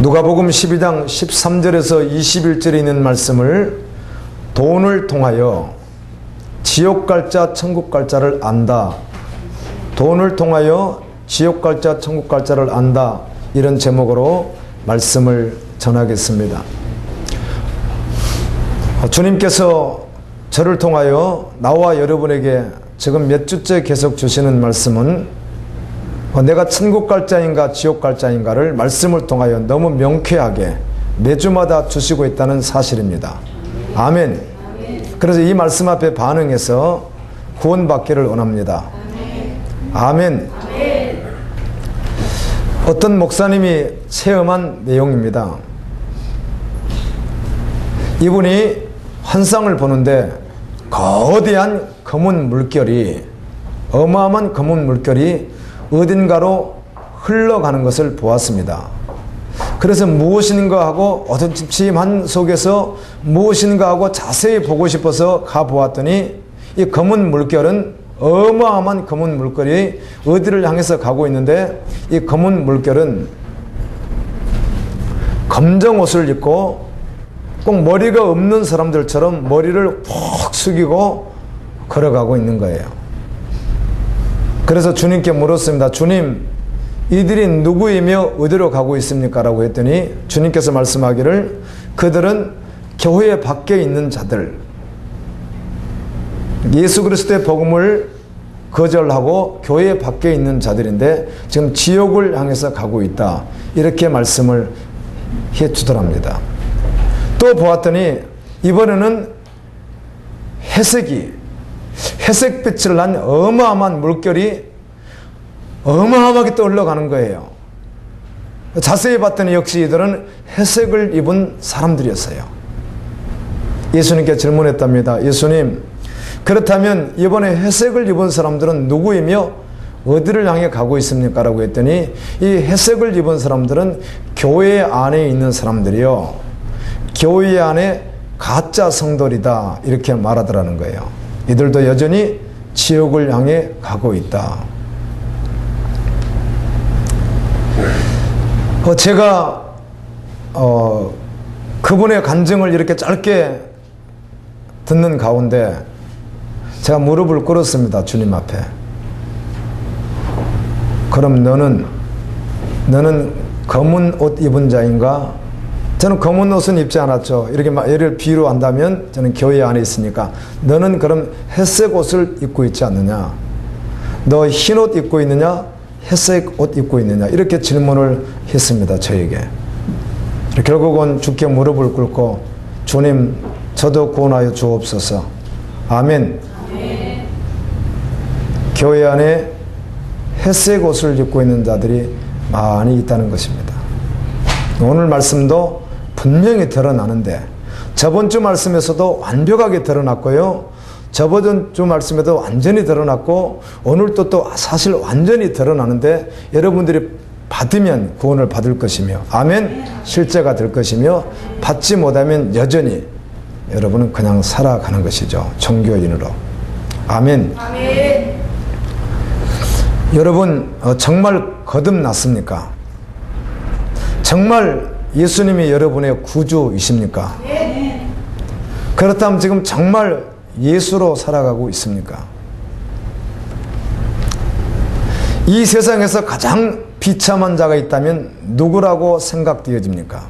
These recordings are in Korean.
누가복음 12장 13절에서 21절에 있는 말씀을 돈을 통하여 지옥 갈 자 천국 갈 자를 안다. 돈을 통하여 지옥 갈 자 천국 갈 자를 안다. 이런 제목으로 말씀을 전하겠습니다. 주님께서 저를 통하여 나와 여러분에게 지금 몇 주째 계속 주시는 말씀은 내가 천국 갈 자인가 지옥 갈 자인가를 말씀을 통하여 너무 명쾌하게 매주마다 주시고 있다는 사실입니다. 아멘. 그래서 이 말씀 앞에 반응해서 구원받기를 원합니다. 아멘. 어떤 목사님이 체험한 내용입니다. 이분이 환상을 보는데 거대한 검은 물결이, 어마어마한 검은 물결이 어딘가로 흘러가는 것을 보았습니다. 그래서 무엇인가 하고 어둠침침한 속에서 무엇인가 하고 자세히 보고 싶어서 가보았더니 이 검은 물결은 어마어마한 검은 물결이 어디를 향해서 가고 있는데, 이 검은 물결은 검정 옷을 입고 꼭 머리가 없는 사람들처럼 머리를 푹 숙이고 걸어가고 있는 거예요. 그래서 주님께 물었습니다. 주님, 이들이 누구이며 어디로 가고 있습니까? 라고 했더니 주님께서 말씀하기를 그들은 교회 밖에 있는 자들, 예수 그리스도의 복음을 거절하고 교회 밖에 있는 자들인데 지금 지옥을 향해서 가고 있다. 이렇게 말씀을 해 주더랍니다. 또 보았더니 이번에는 회색빛을 난 어마어마한 물결이 어마어마하게 또 흘러가는 거예요. 자세히 봤더니 역시 이들은 회색을 입은 사람들이었어요. 예수님께 질문했답니다. 예수님, 그렇다면 이번에 회색을 입은 사람들은 누구이며 어디를 향해 가고 있습니까? 라고 했더니 이 회색을 입은 사람들은 교회 안에 있는 사람들이요, 교회 안에 가짜 성도리다. 이렇게 말하더라는 거예요. 이들도 여전히 지옥을 향해 가고 있다. 제가 그분의 간증을 이렇게 짧게 듣는 가운데 제가 무릎을 꿇었습니다. 주님 앞에. 그럼 너는 검은 옷 입은 자인가? 저는 검은 옷은 입지 않았죠. 이렇게 예를 비유로 한다면 저는 교회 안에 있으니까 너는 그럼 회색 옷을 입고 있지 않느냐? 너 흰 옷 입고 있느냐? 회색 옷 입고 있느냐? 이렇게 질문을 했습니다. 저에게. 결국은 주께 무릎을 꿇고 주님, 저도 구원하여 주옵소서. 아멘. 아멘. 교회 안에 회색 옷을 입고 있는 자들이 많이 있다는 것입니다. 오늘 말씀도 분명히 드러나는데 저번 주 말씀에서도 완벽하게 드러났고요, 저번 주 말씀에도 완전히 드러났고 오늘도 또 사실 완전히 드러나는데 여러분들이 받으면 구원을 받을 것이며, 아멘, 실제가 될 것이며, 받지 못하면 여전히 여러분은 그냥 살아가는 것이죠. 종교인으로. 아멘. 아멘. 여러분, 정말 거듭났습니까? 정말 예수님이 여러분의 구주이십니까? 네. 그렇다면 지금 정말 예수로 살아가고 있습니까? 이 세상에서 가장 비참한 자가 있다면 누구라고 생각되어집니까?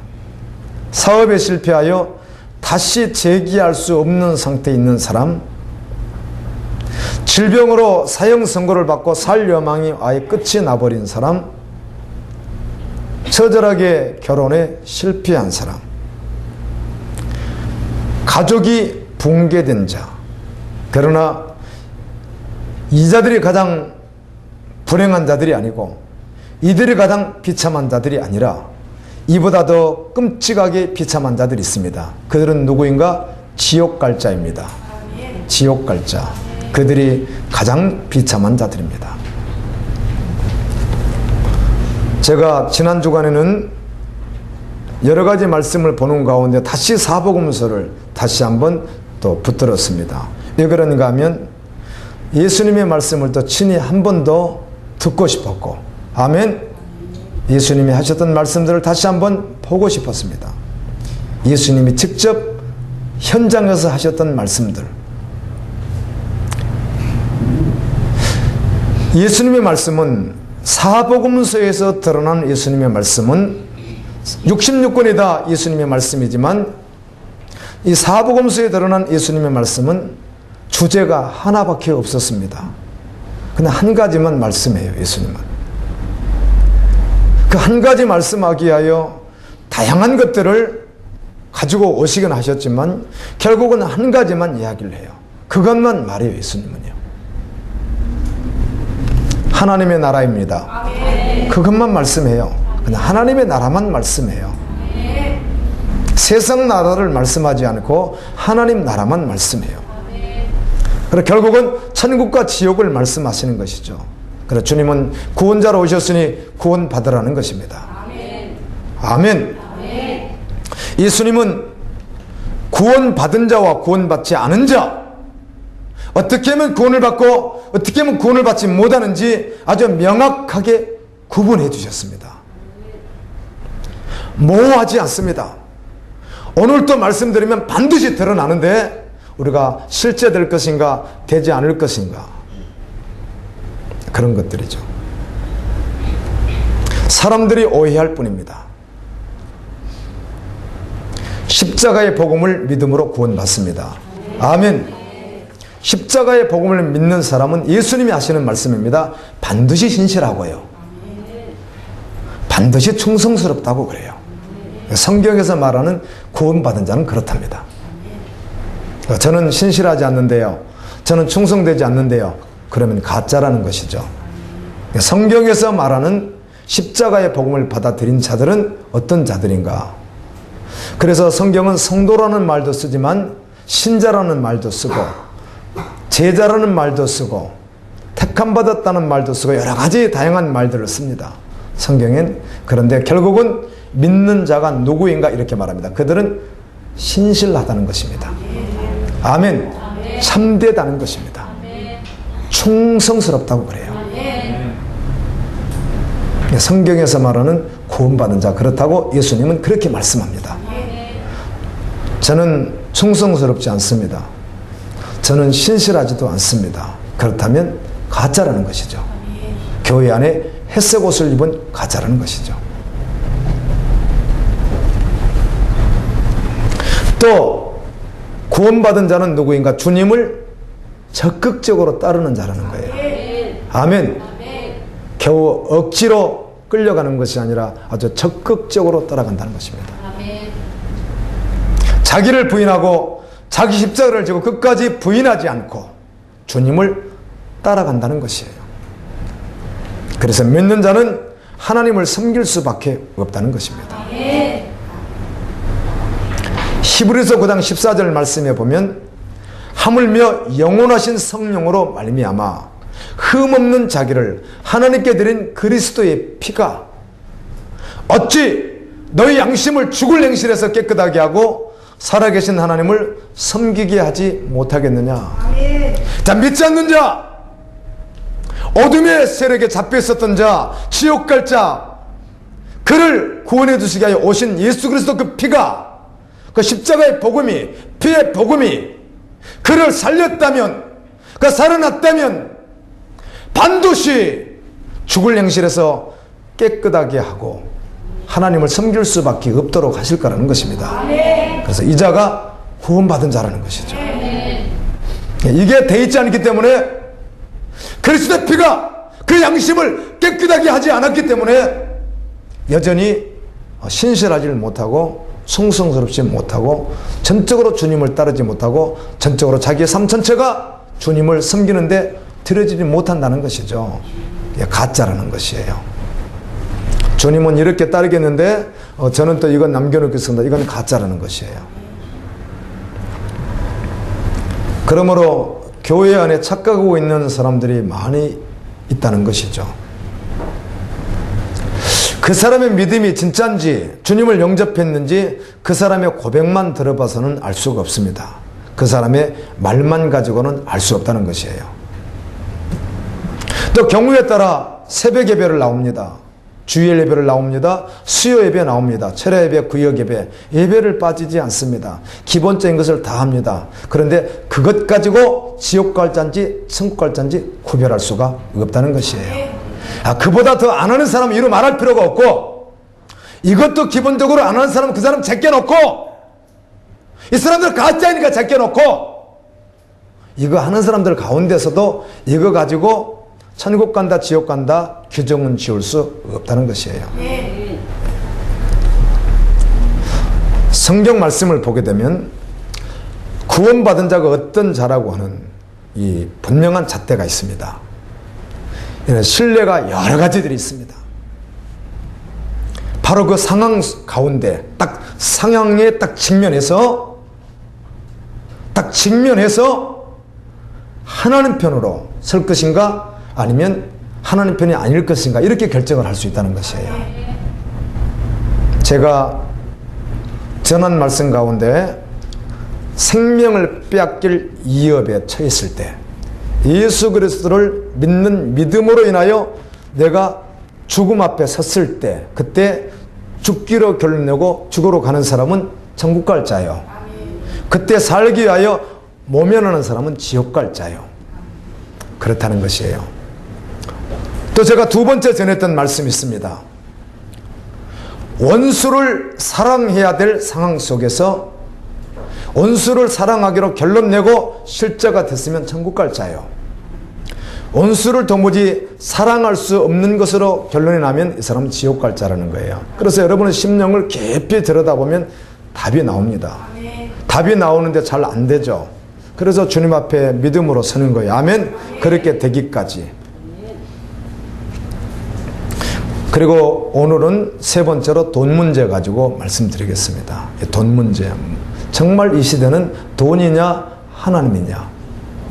사업에 실패하여 다시 재기할 수 없는 상태에 있는 사람, 질병으로 사형 선고를 받고 살 여망이 아예 끝이 나버린 사람, 처절하게 결혼에 실패한 사람, 가족이 붕괴된 자. 그러나 이 자들이 가장 불행한 자들이 아니고 이들이 가장 비참한 자들이 아니라 이보다 더 끔찍하게 비참한 자들이 있습니다. 그들은 누구인가? 지옥 갈 자입니다. 지옥 갈 자. 그들이 가장 비참한 자들입니다. 제가 지난 주간에는 여러 가지 말씀을 보는 가운데 다시 사복음서를 다시 한번 또 붙들었습니다. 왜 그런가 하면 예수님의 말씀을 또 친히 한 번 더 듣고 싶었고, 아멘. 예수님이 하셨던 말씀들을 다시 한번 보고 싶었습니다. 예수님이 직접 현장에서 하셨던 말씀들. 예수님의 말씀은 사복음서에서 드러난 예수님의 말씀은 66권이 다 예수님의 말씀이지만 이 사복음서에 드러난 예수님의 말씀은 주제가 하나밖에 없었습니다. 그냥 한 가지만 말씀해요. 예수님은 그 한 가지 말씀하기 위하여 다양한 것들을 가지고 오시긴 하셨지만 결국은 한 가지만 이야기를 해요. 그것만 말해요. 예수님은요. 하나님의 나라입니다. 그것만 말씀해요. 그냥 하나님의 나라만 말씀해요. 세상 나라를 말씀하지 않고 하나님 나라만 말씀해요. 그래서 결국은 천국과 지옥을 말씀하시는 것이죠. 그래서 주님은 구원자로 오셨으니 구원 받으라는 것입니다. 아멘. 예수님은 구원 받은 자와 구원 받지 않은 자, 어떻게 하면 구원을 받고 어떻게 하면 구원을 받지 못하는지 아주 명확하게 구분해 주셨습니다. 모호하지 않습니다. 오늘도 말씀드리면 반드시 드러나는데 우리가 실제 될 것인가 되지 않을 것인가 그런 것들이죠. 사람들이 오해할 뿐입니다. 십자가의 복음을 믿음으로 구원받습니다. 아멘. 십자가의 복음을 믿는 사람은 예수님이 하시는 말씀입니다. 반드시 신실하고요. 반드시 충성스럽다고 그래요. 성경에서 말하는 구원받은 자는 그렇답니다. 저는 신실하지 않는데요. 저는 충성되지 않는데요. 그러면 가짜라는 것이죠. 성경에서 말하는 십자가의 복음을 받아들인 자들은 어떤 자들인가? 그래서 성경은 성도라는 말도 쓰지만 신자라는 말도 쓰고 제자라는 말도 쓰고 택함받았다는 말도 쓰고 여러 가지 다양한 말들을 씁니다. 성경엔. 그런데 결국은 믿는 자가 누구인가 이렇게 말합니다. 그들은 신실하다는 것입니다. 아멘. 참되다는 것입니다. 충성스럽다고 그래요. 성경에서 말하는 구원받은 자, 그렇다고 예수님은 그렇게 말씀합니다. 저는 충성스럽지 않습니다. 저는 신실하지도 않습니다. 그렇다면 가짜라는 것이죠. 교회 안에 햇색 옷을 입은 가짜라는 것이죠. 또 구원받은 자는 누구인가? 주님을 적극적으로 따르는 자라는 거예요. 아멘. 겨우 억지로 끌려가는 것이 아니라 아주 적극적으로 따라간다는 것입니다. 자기를 부인하고 자기 십자가를 지고 끝까지 부인하지 않고 주님을 따라간다는 것이에요. 그래서 믿는 자는 하나님을 섬길 수밖에 없다는 것입니다. 히브리서 9장 14절 말씀에 보면 하물며 영원하신 성령으로 말미암아 흠없는 자기를 하나님께 드린 그리스도의 피가 어찌 너희 양심을 죽을 행실에서 깨끗하게 하고 살아계신 하나님을 섬기게 하지 못하겠느냐. 자, 믿지 않는 자, 어둠의 세력에 잡혀 있었던 자, 지옥 갈 자, 그를 구원해 주시기 위하여 오신 예수 그리스도 그 피가, 그 십자가의 복음이, 피의 복음이 그를 살렸다면, 그 살아났다면 반드시 죽을 행실에서 깨끗하게 하고 하나님을 섬길 수밖에 없도록 하실 거라는 것입니다. 그래서 이 자가 구원받은 자라는 것이죠. 이게 돼 있지 않기 때문에 그리스도의 피가 그 양심을 깨끗하게 하지 않았기 때문에 여전히 신실하지를 못하고 충성스럽지 못하고 전적으로 주님을 따르지 못하고 전적으로 자기의 삶 전체가 주님을 섬기는데 들여지지 못한다는 것이죠. 가짜라는 것이에요. 주님은 이렇게 따르겠는데 저는 또 이건 남겨놓겠습니다. 이건 가짜라는 것이에요. 그러므로 교회 안에 착각하고 있는 사람들이 많이 있다는 것이죠. 그 사람의 믿음이 진짜인지 주님을 영접했는지 그 사람의 고백만 들어봐서는 알 수가 없습니다. 그 사람의 말만 가지고는 알 수 없다는 것이에요. 또 경우에 따라 새벽 예배를 나옵니다. 주일 예배를 나옵니다. 수요 예배 나옵니다. 철야 예배, 구역 예배, 예배를 빠지지 않습니다. 기본적인 것을 다 합니다. 그런데 그것 가지고 지옥 갈 자인지 천국 갈 자인지 구별할 수가 없다는 것이에요. 그보다 더 안 하는 사람은 이루 말할 필요가 없고, 이것도 기본적으로 안 하는 사람은 그 사람 제껴놓고, 이 사람들 가짜이니까 제껴놓고, 이거 하는 사람들 가운데서도 이거 가지고 천국 간다 지옥 간다 규정은 지을 수 없다는 것이에요. 성경 말씀을 보게 되면 구원받은 자가 어떤 자라고 하는 이 분명한 잣대가 있습니다. 이런 신뢰가 여러 가지들이 있습니다. 바로 그 상황 가운데 딱 상황에 딱 직면해서 하나님 편으로 설 것인가 아니면 하나님 편이 아닐 것인가 이렇게 결정을 할 수 있다는 것이에요. 제가 전한 말씀 가운데 생명을 빼앗길 위협에 처했을 때 예수 그리스도를 믿는 믿음으로 인하여 내가 죽음 앞에 섰을 때 그때 죽기로 결론내고 죽으러 가는 사람은 천국 갈 자요. 그때 살기 위하여 모면하는 사람은 지옥 갈 자요. 그렇다는 것이에요. 또 제가 두 번째 전했던 말씀이 있습니다. 원수를 사랑해야 될 상황 속에서 원수를 사랑하기로 결론 내고 실제가 됐으면 천국 갈 자요. 원수를 도무지 사랑할 수 없는 것으로 결론이 나면 이 사람은 지옥 갈 자라는 거예요. 그래서 여러분의 심령을 깊이 들여다보면 답이 나옵니다. 답이 나오는데 잘 안 되죠. 그래서 주님 앞에 믿음으로 서는 거예요. 아멘. 그렇게 되기까지. 그리고 오늘은 세 번째로 돈 문제 가지고 말씀드리겠습니다. 돈 문제. 정말 이 시대는 돈이냐 하나님이냐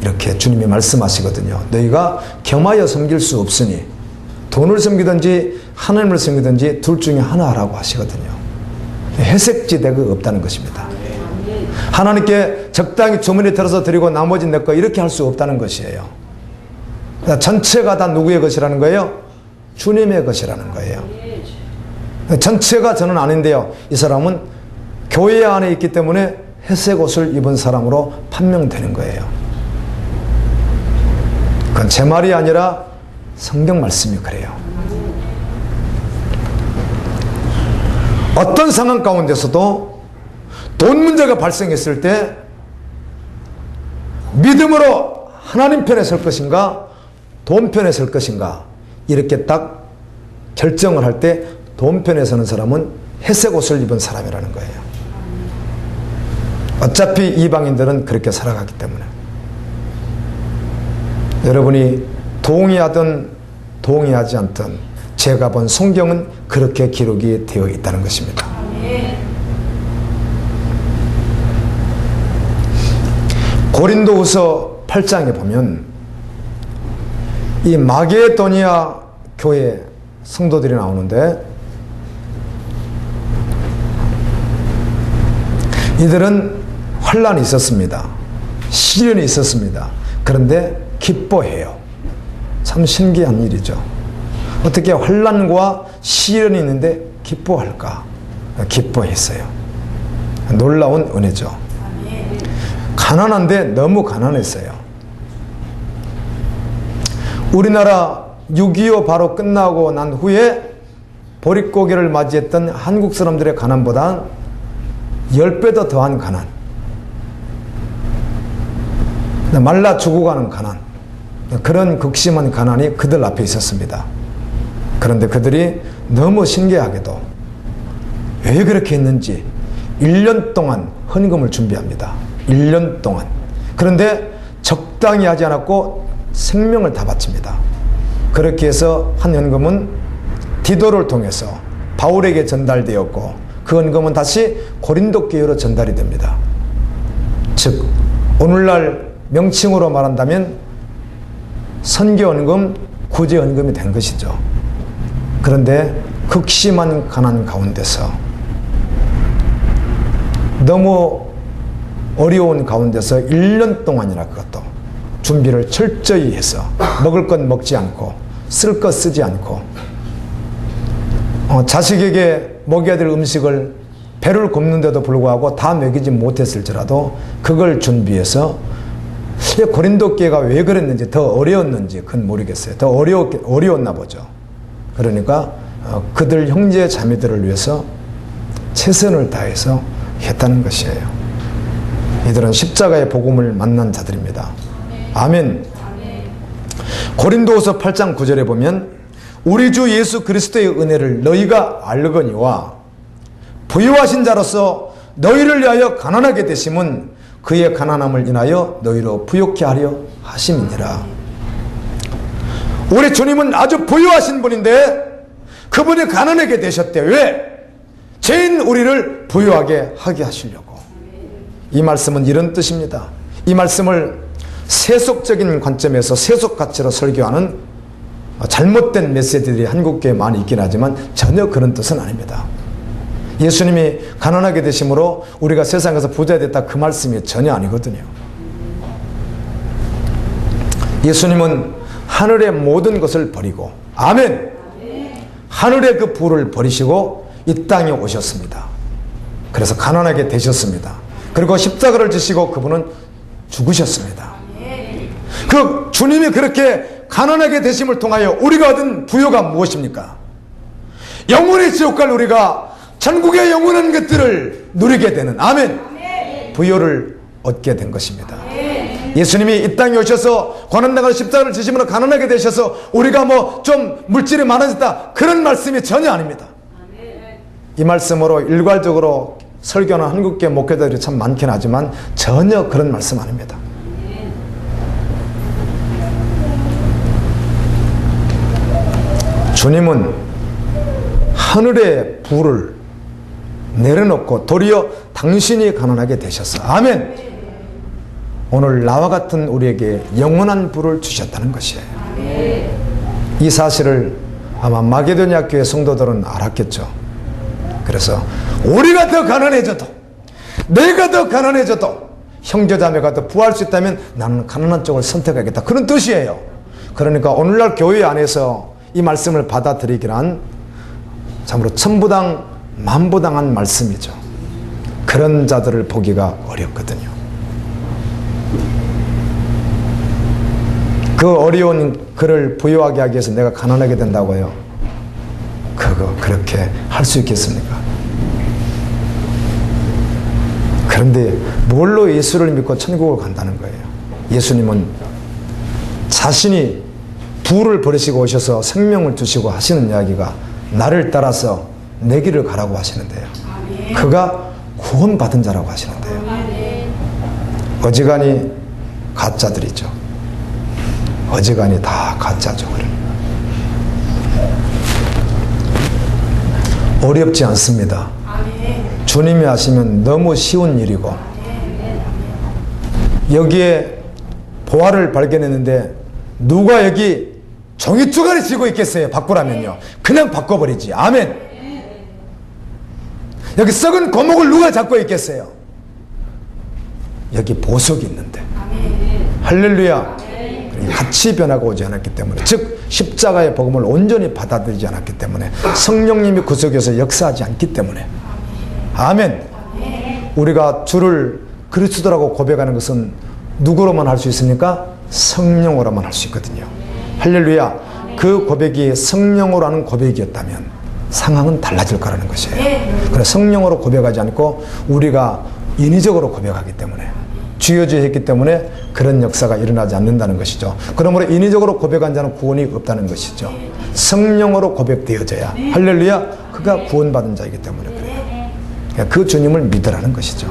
이렇게 주님이 말씀하시거든요. 너희가 겸하여 섬길 수 없으니 돈을 섬기든지 하나님을 섬기든지 둘 중에 하나 하라고 하시거든요. 회색지대가 없다는 것입니다. 하나님께 적당히 주머니 들어서 드리고 나머지 내 거 이렇게 할 수 없다는 것이에요. 전체가 다 누구의 것이라는 거예요? 주님의 것이라는 거예요. 전체가 저는 아닌데요. 이 사람은 교회 안에 있기 때문에 회색 옷을 입은 사람으로 판명되는 거예요. 그건 제 말이 아니라 성경 말씀이 그래요. 어떤 상황 가운데서도 돈 문제가 발생했을 때 믿음으로 하나님 편에 설 것인가 돈 편에 설 것인가 이렇게 딱 결정을 할 때 돈 편에 서는 사람은 회색 옷을 입은 사람이라는 거예요. 어차피 이방인들은 그렇게 살아가기 때문에 여러분이 동의하든 동의하지 않든 제가 본 성경은 그렇게 기록이 되어 있다는 것입니다. 고린도후서 8장에 보면 이 마게도니아 교회 성도들이 나오는데 이들은 환난이 있었습니다. 시련이 있었습니다. 그런데 기뻐해요. 참 신기한 일이죠. 어떻게 환난과 시련이 있는데 기뻐할까? 기뻐했어요. 놀라운 은혜죠. 가난한데 너무 가난했어요. 우리나라 6.25 바로 끝나고 난 후에 보릿고개를 맞이했던 한국 사람들의 가난보다 10배도 더한 가난, 말라 죽어가는 가난, 그런 극심한 가난이 그들 앞에 있었습니다. 그런데 그들이 너무 신기하게도 왜 그렇게 했는지 1년 동안 헌금을 준비합니다. 1년 동안. 그런데 적당히 하지 않았고 생명을 다 바칩니다. 그렇게 해서 한 헌금은 디도를 통해서 바울에게 전달되었고 그 헌금은 다시 고린도 교회로 전달이 됩니다. 즉 오늘날 명칭으로 말한다면 선교헌금, 구제헌금이 된 것이죠. 그런데 극심한 가난 가운데서 너무 어려운 가운데서 1년 동안이나 그것도 준비를 철저히 해서 먹을 것 먹지 않고 쓸 것 쓰지 않고 자식에게 먹여야 될 음식을 배를 굽는데도 불구하고 다 먹이지 못했을지라도 그걸 준비해서, 고린도 교회가 왜 그랬는지, 더 어려웠는지 그건 모르겠어요. 더 어려웠나 보죠. 그러니까 그들 형제 자매들을 위해서 최선을 다해서 했다는 것이에요. 이들은 십자가의 복음을 만난 자들입니다. 아멘. 고린도후서 8장 9절에 보면 우리 주 예수 그리스도의 은혜를 너희가 알거니와 부유하신 자로서 너희를 위하여 가난하게 되심은 그의 가난함을 인하여 너희로 부욕케 하려 하심이니라. 우리 주님은 아주 부유하신 분인데 그분이 가난하게 되셨대. 왜? 죄인 우리를 부유하게 하게 하시려고. 이 말씀은 이런 뜻입니다. 이 말씀을 세속적인 관점에서 세속 가치로 설교하는 잘못된 메시지들이 한국교회에 많이 있긴 하지만 전혀 그런 뜻은 아닙니다. 예수님이 가난하게 되심으로 우리가 세상에서 부자 됐다, 그 말씀이 전혀 아니거든요. 예수님은 하늘의 모든 것을 버리고, 아멘, 하늘의 그 부를 버리시고 이 땅에 오셨습니다. 그래서 가난하게 되셨습니다. 그리고 십자가를 지시고 그분은 죽으셨습니다. 그 주님이 그렇게 가난하게 되심을 통하여 우리가 얻은 부요가 무엇입니까? 영원의 지옥 갈 우리가 천국의 영원한 것들을 누리게 되는, 아멘, 부요를 얻게 된 것입니다. 예수님이 이 땅에 오셔서 고난당할 십자가를 지심으로 가난하게 되셔서 우리가 뭐 좀 물질이 많아졌다, 그런 말씀이 전혀 아닙니다. 이 말씀으로 일괄적으로 설교하는 한국교회 목회자들이 참 많긴 하지만 전혀 그런 말씀 아닙니다. 주님은 하늘의 부를 내려놓고 도리어 당신이 가난하게 되셨어. 아멘. 오늘 나와 같은 우리에게 영원한 부를 주셨다는 것이에요. 이 사실을 아마 마게도냐 교회 성도들은 알았겠죠. 그래서 우리가 더 가난해져도, 내가 더 가난해져도 형제자매가 더 부할 수 있다면 나는 가난한 쪽을 선택하겠다, 그런 뜻이에요. 그러니까 오늘날 교회 안에서 이 말씀을 받아들이기란 참으로 천부당 만부당한 말씀이죠. 그런 자들을 보기가 어렵거든요. 그 어려운 그를 부유하게 하기 위해서 내가 가난하게 된다고요? 그거 그렇게 할 수 있겠습니까? 그런데 뭘로 예수를 믿고 천국을 간다는 거예요? 예수님은 자신이 부를 버리시고 오셔서 생명을 주시고 하시는 이야기가 나를 따라서 내 길을 가라고 하시는데요. 그가 구원받은 자라고 하시는데요. 어지간히 가짜들이죠. 어지간히 다 가짜죠. 어렵지 않습니다. 주님이 하시면 너무 쉬운 일이고, 여기에 보화를 발견했는데 누가 여기 종이투가리 쥐고 있겠어요? 바꾸라면요. 그냥 바꿔버리지. 아멘. 여기 썩은 고목을 누가 잡고 있겠어요? 여기 보석이 있는데. 할렐루야. 같이 변화가 오지 않았기 때문에, 즉 십자가의 복음을 온전히 받아들이지 않았기 때문에, 성령님이 그 속에서 역사하지 않기 때문에. 아멘. 우리가 주를 그리스도라고 고백하는 것은 누구로만 할 수 있습니까? 성령으로만 할 수 있거든요. 할렐루야. 그 고백이 성령으로 하는 고백이었다면 상황은 달라질 거라는 것이에요. 그래서 성령으로 고백하지 않고 우리가 인위적으로 고백하기 때문에, 주여주였기 때문에 그런 역사가 일어나지 않는다는 것이죠. 그러므로 인위적으로 고백한 자는 구원이 없다는 것이죠. 성령으로 고백되어져야, 할렐루야, 그가 구원받은 자이기 때문에 그래요. 그 주님을 믿으라는 것이죠.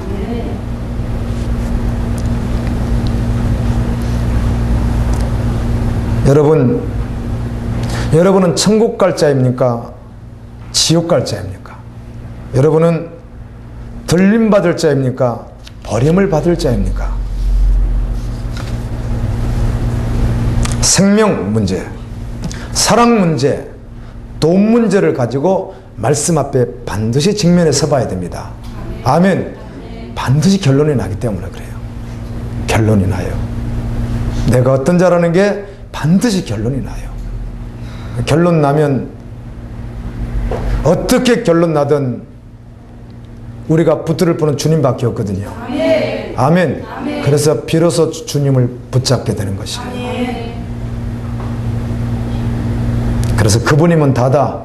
여러분은 천국 갈 자입니까? 지옥 갈 자입니까? 여러분은 들림받을 자입니까? 버림을 받을 자입니까? 생명 문제, 사랑 문제, 돈 문제를 가지고 말씀 앞에 반드시 직면해 서봐야 됩니다. 아멘. 반드시 결론이 나기 때문에 그래요. 결론이 나요. 내가 어떤 자라는 게 반드시 결론이 나요. 결론 나면 어떻게 결론 나든 우리가 붙들을 분은 주님밖에 없거든요. 아멘. 그래서 비로소 주님을 붙잡게 되는 것이에요. 그래서 그분이면 다다,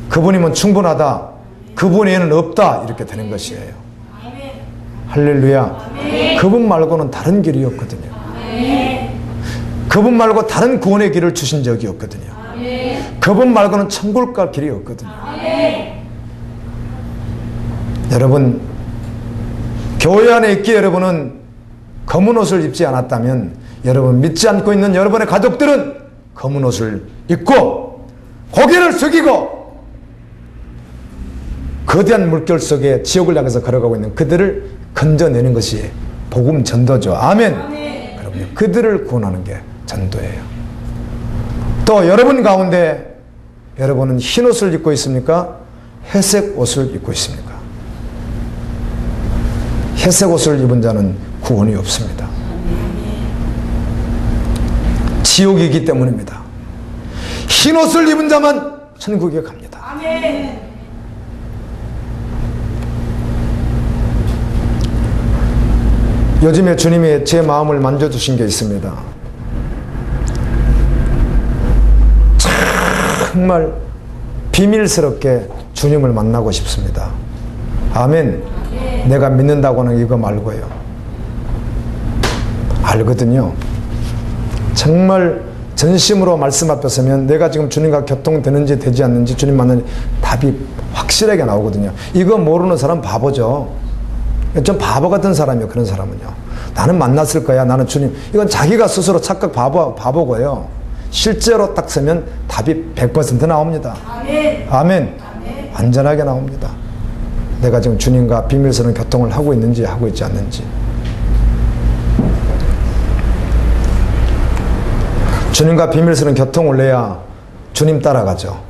그분이면 충분하다, 그분 외에는 없다, 이렇게 되는 것이에요. 할렐루야. 그분 말고는 다른 길이 없거든요. 그분 말고 다른 구원의 길을 주신 적이 없거든요. 그분 말고는 천국 갈 길이 없거든요. 여러분, 교회 안에 있기에 여러분은 검은 옷을 입지 않았다면 여러분 믿지 않고 있는 여러분의 가족들은 검은 옷을 입고 고개를 숙이고 거대한 물결 속에 지옥을 향해서 걸어가고 있는 그들을 건져내는 것이 복음 전도죠. 아멘. 그럼요. 그들을 구원하는 게 전도예요. 또 여러분 가운데 여러분은 흰 옷을 입고 있습니까? 회색 옷을 입고 있습니까? 회색 옷을 입은 자는 구원이 없습니다. 지옥이기 때문입니다. 흰 옷을 입은 자만 천국에 갑니다. 아멘. 요즘에 주님이 제 마음을 만져주신 게 있습니다. 정말 비밀스럽게 주님을 만나고 싶습니다. 아멘. 내가 믿는다고 하는 이거 말고요. 알거든요. 정말 전심으로 말씀 앞에 서면 내가 지금 주님과 교통되는지 되지 않는지 주님 만나는 답이 확실하게 나오거든요. 이거 모르는 사람 바보죠. 좀 바보 같은 사람이에요. 그런 사람은요. 나는 만났을 거야. 나는 주님. 이건 자기가 스스로 착각 바보고요. 실제로 딱 서면 답이 100% 나옵니다. 아멘. 아멘. 완전하게 나옵니다. 내가 지금 주님과 비밀스러운 교통을 하고 있는지 하고 있지 않는지. 주님과 비밀스러운 교통을 내야 주님 따라가죠.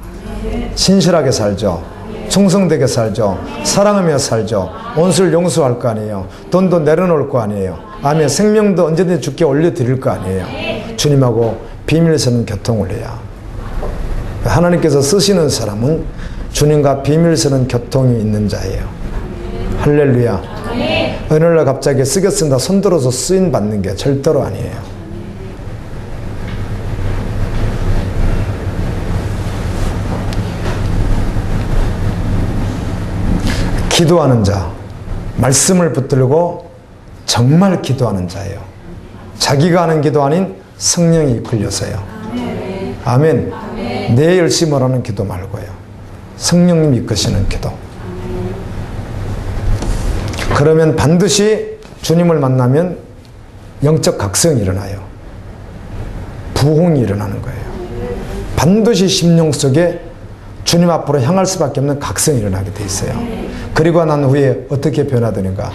신실하게 살죠. 충성되게 살죠. 사랑하며 살죠. 원수를 용서할 거 아니에요. 돈도 내려놓을 거 아니에요. 아멘. 생명도 언제든지 주께 올려드릴 거 아니에요. 주님하고 비밀스러운 교통을 해야. 하나님께서 쓰시는 사람은 주님과 비밀스러운 교통이 있는 자예요. 할렐루야. 어느 날 갑자기 쓰겠습니다 손들어서 쓰임 받는 게 절대로 아니에요. 기도하는 자, 말씀을 붙들고 정말 기도하는 자예요. 자기가 하는 기도 아닌 성령이 이끌려서요. 아멘. 내 열심을 하는 기도 말고요. 성령님 이끄시는 기도. 그러면 반드시 주님을 만나면 영적 각성이 일어나요. 부흥이 일어나는 거예요. 반드시 심령 속에 주님 앞으로 향할 수밖에 없는 각성이 일어나게 돼 있어요. 그리고 난 후에 어떻게 변화되는가?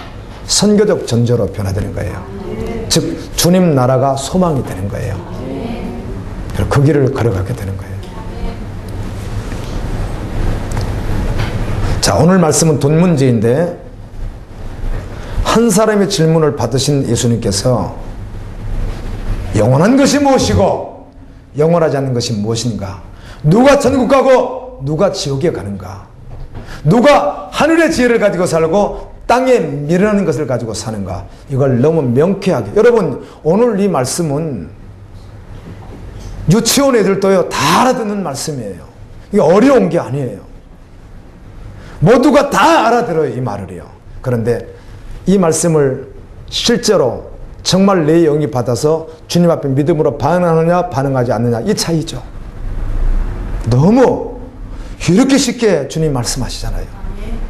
선교적 전조로 변화되는 거예요. 즉 주님 나라가 소망이 되는 거예요. 그 길을 걸어가게 되는 거예요. 자, 오늘 말씀은 돈 문제인데 한 사람의 질문을 받으신 예수님께서 영원한 것이 무엇이고 영원하지 않는 것이 무엇인가? 누가 천국 가고 누가 지옥에 가는가? 누가 하늘의 지혜를 가지고 살고 땅에 미련한 것을 가지고 사는가? 이걸 너무 명쾌하게. 여러분, 오늘 이 말씀은 유치원 애들도요 다 알아듣는 말씀이에요. 이게 어려운 게 아니에요. 모두가 다 알아들어요, 이 말을요. 그런데 이 말씀을 실제로 정말 내 영이 받아서 주님 앞에 믿음으로 반응하느냐 반응하지 않느냐, 이 차이죠. 너무 이렇게 쉽게 주님 말씀하시잖아요.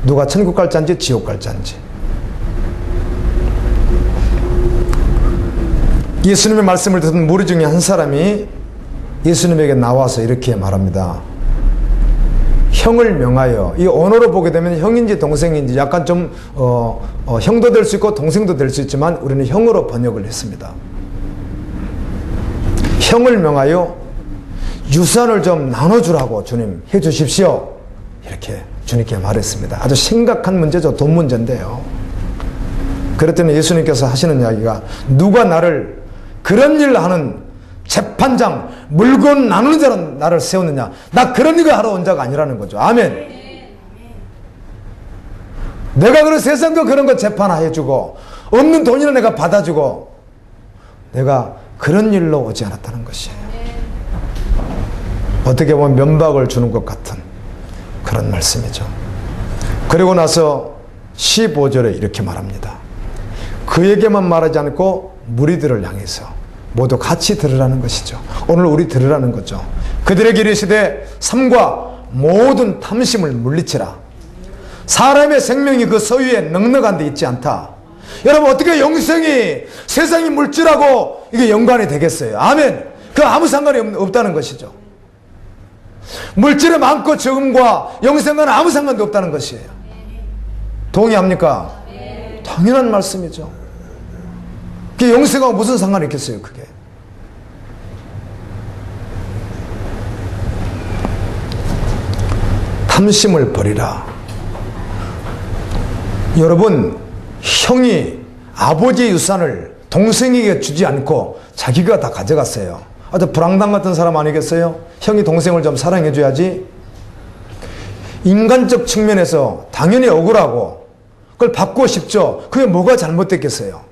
누가 천국 갈 자인지 지옥 갈 자인지. 예수님의 말씀을 듣는 무리 중에 한 사람이 예수님에게 나와서 이렇게 말합니다. 형을 명하여, 이 언어로 보게 되면 형인지 동생인지 약간 좀 형도 될 수 있고 동생도 될 수 있지만 우리는 형으로 번역을 했습니다. 형을 명하여 유산을 좀 나눠주라고 주님 해주십시오. 이렇게 주님께 말했습니다. 아주 심각한 문제죠. 돈 문제인데요. 그랬더니 예수님께서 하시는 이야기가, 누가 나를 그런 일 하는 재판장, 물건 나누는 자로 나를 세웠느냐. 나 그런 일을 하러 온 자가 아니라는 거죠. 아멘. 내가 그런 세상도 그런 거 재판해주고 없는 돈이나 내가 받아주고 내가 그런 일로 오지 않았다는 것이에요. 어떻게 보면 면박을 주는 것 같은 그런 말씀이죠. 그리고 나서 15절에 이렇게 말합니다. 그에게만 말하지 않고 무리들을 향해서 모두 같이 들으라는 것이죠. 오늘 우리 들으라는 거죠. 그들에게 이르시되 삼과 모든 탐심을 물리치라. 사람의 생명이 그 서위에 넉넉한 데 있지 않다. 여러분 어떻게 영생이 세상이 물질하고 이게 연관이 되겠어요? 아멘. 그 아무 상관이 없다는 것이죠. 물질의 많고 적음과 영생과는 아무 상관도 없다는 것이에요. 동의합니까? 당연한 말씀이죠. 그게 영생하고 무슨 상관이 있겠어요, 그게. 탐심을 버리라. 여러분, 형이 아버지의 유산을 동생에게 주지 않고 자기가 다 가져갔어요. 아주 불황당 같은 사람 아니겠어요? 형이 동생을 좀 사랑해 줘야지. 인간적 측면에서 당연히 억울하고 그걸 받고 싶죠. 그게 뭐가 잘못됐겠어요?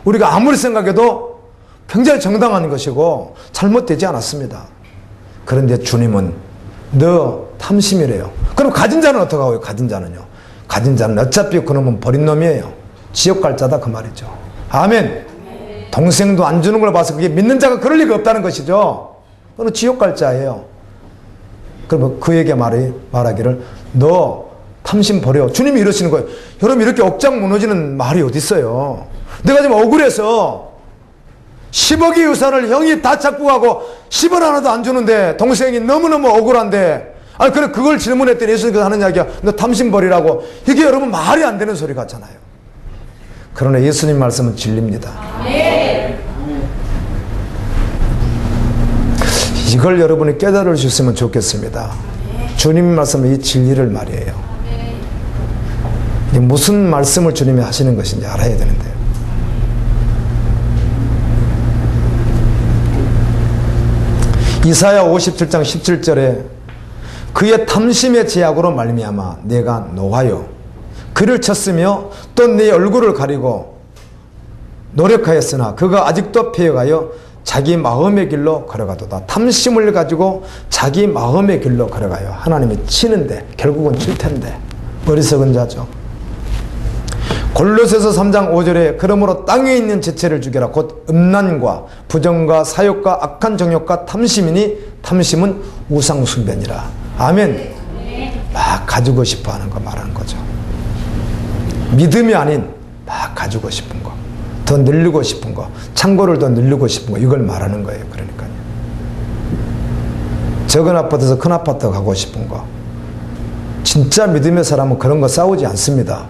우리가 아무리 생각해도 굉장히 정당한 것이고 잘못되지 않았습니다. 그런데 주님은 너 탐심이래요. 그럼 가진 자는 어떡하고요? 가진 자는요. 가진 자는 어차피 그놈은 버린 놈이에요. 지옥 갈 자다 그 말이죠. 아멘. 동생도 안 주는 걸 봐서 그게 믿는 자가 그럴 리가 없다는 것이죠. 그는 지옥 갈 자예요. 그러면 그에게 말하기를 너 탐심 버려. 주님이 이러시는 거예요. 여러분 이렇게 억장 무너지는 말이 어디 있어요. 내가 지금 억울해서 10억의 유산을 형이 다 찾고 가고 10원 하나도 안 주는데 동생이 너무너무 억울한데 아니 그래 그걸 질문했더니 예수님께서 하는 이야기야. 너 탐심 버리라고. 이게 여러분 말이 안 되는 소리 같잖아요. 그러나 예수님 말씀은 진리입니다. 이걸 여러분이 깨달을 수 있으면 좋겠습니다. 주님 말씀은 이 진리를 말이에요. 무슨 말씀을 주님이 하시는 것인지 알아야 되는데요. 이사야 57장 17절에 그의 탐심의 제약으로 말미암아 내가 노하여 그를 쳤으며 또 네 얼굴을 가리고 노력하였으나 그가 아직도 패여가여 자기 마음의 길로 걸어가도다. 탐심을 가지고 자기 마음의 길로 걸어가요. 하나님이 치는데 결국은 칠 텐데 어리석은 자죠. 골로새서 3장 5절에 그러므로 땅에 있는 지체를 죽여라. 곧 음란과 부정과 사욕과 악한 정욕과 탐심이니 탐심은 우상숭배니라. 아멘. 막 가지고 싶어하는 거 말하는 거죠. 믿음이 아닌 막 가지고 싶은 거, 더 늘리고 싶은 거, 창고를 더 늘리고 싶은 거 이걸 말하는 거예요. 그러니까요. 적은 아파트에서 큰 아파트 가고 싶은 거. 진짜 믿음의 사람은 그런 거 싸우지 않습니다.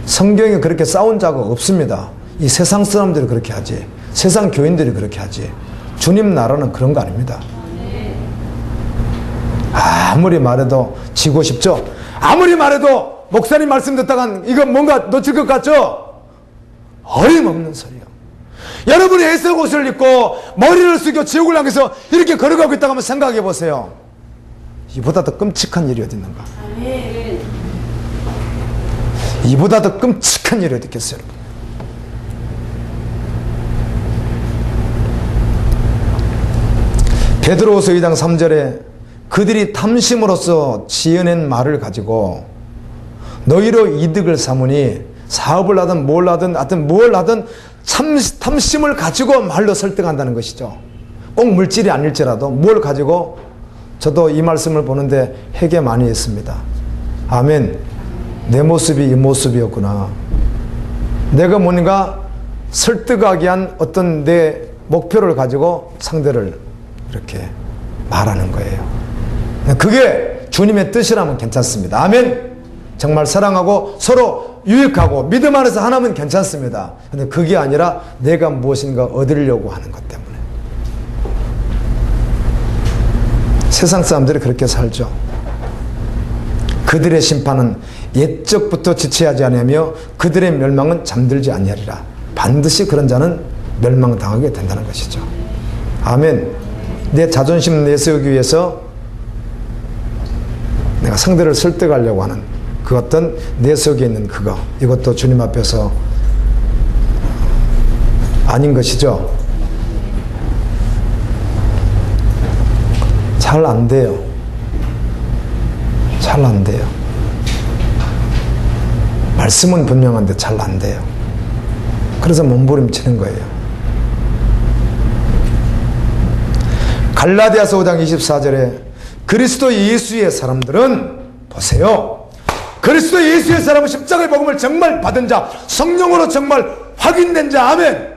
성경에 그렇게 싸운 자가 없습니다. 이 세상 사람들이 그렇게 하지. 세상 교인들이 그렇게 하지. 주님 나라는 그런 거 아닙니다. 아무리 말해도 지고 싶죠? 아무리 말해도 목사님 말씀 듣다간 이건 뭔가 놓칠 것 같죠? 어림없는 소리요. 여러분이 애써 옷을 입고 머리를 숙여 지옥을 향해서 이렇게 걸어가고 있다고 한번 생각해 보세요. 이보다 더 끔찍한 일이 어디 있는가? 이보다 더 끔찍한 일이 어디 있겠어요? 베드로후서 2장 3절에 그들이 탐심으로써 지어낸 말을 가지고 너희로 이득을 삼으니 사업을 하든 뭘 하든 하여튼 뭘 하든 탐심을 가지고 말로 설득한다는 것이죠. 꼭 물질이 아닐지라도 뭘 가지고 저도 이 말씀을 보는데 회개 많이 했습니다. 아멘. 내 모습이 이 모습이었구나. 내가 뭔가 설득하기 위한 어떤 내 목표를 가지고 상대를 이렇게 말하는 거예요. 그게 주님의 뜻이라면 괜찮습니다. 아멘. 정말 사랑하고 서로 유익하고 믿음 안에서 하나면 괜찮습니다. 근데 그게 아니라 내가 무엇인가 얻으려고 하는 것 때문에. 세상 사람들이 그렇게 살죠. 그들의 심판은 옛적부터 지체하지 아니하며 그들의 멸망은 잠들지 아니하리라. 반드시 그런 자는 멸망당하게 된다는 것이죠. 아멘. 내 자존심 내세우기 위해서 내가 상대를 설득하려고 하는 그 어떤 내 속에 있는 그거, 이것도 주님 앞에서 아닌 것이죠. 잘 안 돼요. 잘 안 돼요. 말씀은 분명한데 잘 안 돼요. 그래서 몸부림치는 거예요. 갈라디아서 5장 24절에 그리스도 예수의 사람들은, 보세요, 그리스도 예수의 사람은 십자가의 복음을 정말 받은 자, 성령으로 정말 확인된 자, 아멘.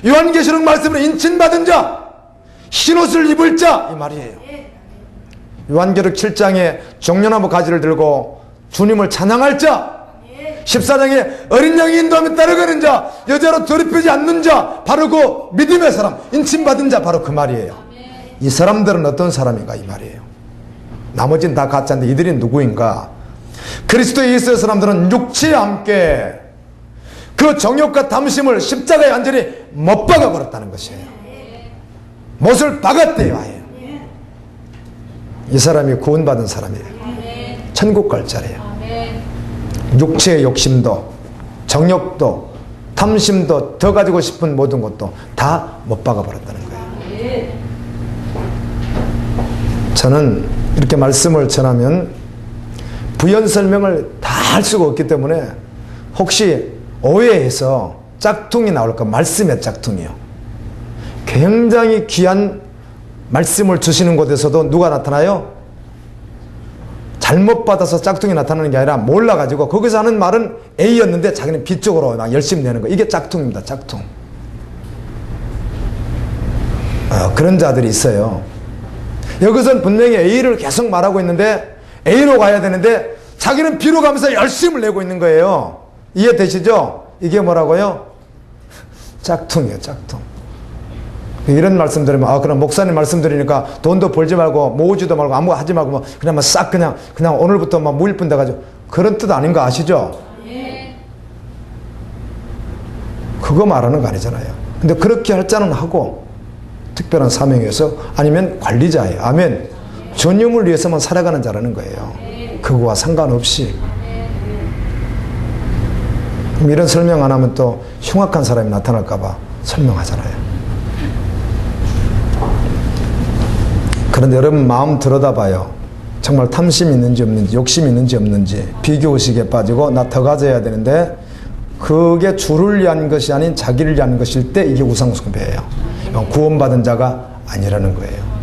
요한계시록 말씀으로 인친받은 자, 흰옷을 입을 자, 이 말이에요. 요한계시록 7장에 종려나무 가지를 들고 주님을 찬양할 자, 14장에 어린 양이 인도하며 따라가는 자, 여자로 더럽히지 않는 자, 바로 그 믿음의 사람, 인침받은 자, 바로 그 말이에요. 이 사람들은 어떤 사람인가, 이 말이에요. 나머지는 다 가짜인데 이들이 누구인가? 그리스도 예수의 사람들은 육체와 함께 그 정욕과 탐심을 십자가에 완전히 못 박아 버렸다는 것이에요. 못을 박았대요, 아예. 이 사람이 구원받은 사람이에요. 천국 갈 자리예요. 육체의 욕심도, 정욕도, 탐심도, 더 가지고 싶은 모든 것도 다 못 박아 버렸다는 거예요. 저는 이렇게 말씀을 전하면 부연 설명을 다 할 수가 없기 때문에 혹시 오해해서 짝퉁이 나올까, 말씀의 짝퉁이요. 굉장히 귀한 말씀을 주시는 곳에서도 누가 나타나요? 잘못 받아서 짝퉁이 나타나는 게 아니라 몰라가지고 거기서 하는 말은 A였는데 자기는 B 쪽으로 막 열심히 내는 거, 이게 짝퉁입니다. 짝퉁. 그런 자들이 있어요. 여기서는 분명히 A를 계속 말하고 있는데 A로 가야 되는데 자기는 B로 가면서 열심을 내고 있는 거예요. 이해되시죠? 이게 뭐라고요? 짝퉁이에요, 짝퉁. 이런 말씀 드리면, 그럼 목사님 말씀 드리니까 돈도 벌지 말고 모으지도 말고 아무 하지 말고 그냥 싹 그냥 오늘부터 막 무일푼 돼가지고, 그런 뜻 아닌 거 아시죠? 그거 말하는 거 아니잖아요. 근데 그렇게 할 자는 하고, 특별한 사명에서, 아니면 관리자예요. 아멘. 전념을 위해서만 살아가는 자라는 거예요. 그거와 상관없이. 그럼 이런 설명 안 하면 또 흉악한 사람이 나타날까봐 설명하잖아요. 그런데 여러분 마음 들여다봐요. 정말 탐심이 있는지 없는지, 욕심이 있는지 없는지, 비교의식에 빠지고 나 더 가져야 되는데 그게 주를 위한 것이 아닌 자기를 위한 것일 때 이게 우상숭배예요. 구원받은 자가 아니라는 거예요.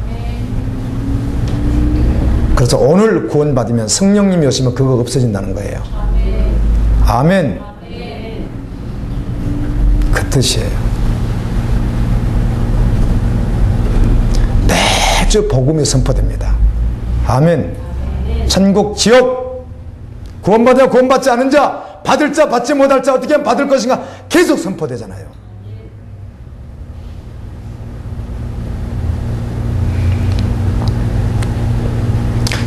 그래서 오늘 구원받으면 성령님이 오시면 그거 없어진다는 거예요. 아멘. 그 뜻이에요. 매주 복음이 선포됩니다. 아멘. 천국, 지옥, 구원받아 구원받지 않은 자, 받을 자, 받지 못할 자, 어떻게 하면 받을 것인가 계속 선포되잖아요.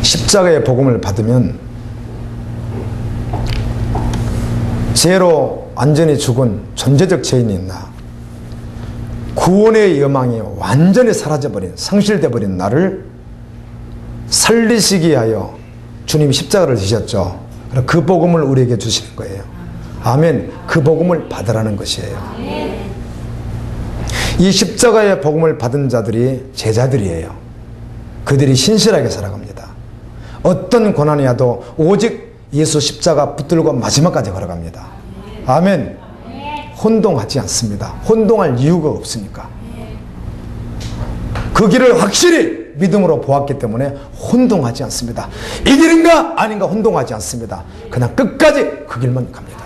십자가의 복음을 받으면 죄로 완전히 죽은 존재적 죄인인 나, 구원의 여망이 완전히 사라져버린, 상실되어버린 나를 살리시기 위하여 주님이 십자가를 지셨죠. 그 복음을 우리에게 주시는 거예요. 아멘. 그 복음을 받으라는 것이에요. 이 십자가의 복음을 받은 자들이 제자들이에요. 그들이 신실하게 살아갑니다. 어떤 고난이 와도 오직 예수 십자가 붙들고 마지막까지 걸어갑니다. 아멘. 혼동하지 않습니다. 혼동할 이유가 없으니까. 그 길을 확실히 믿음으로 보았기 때문에 혼동하지 않습니다. 이 길인가 아닌가 혼동하지 않습니다. 그냥 끝까지 그 길만 갑니다.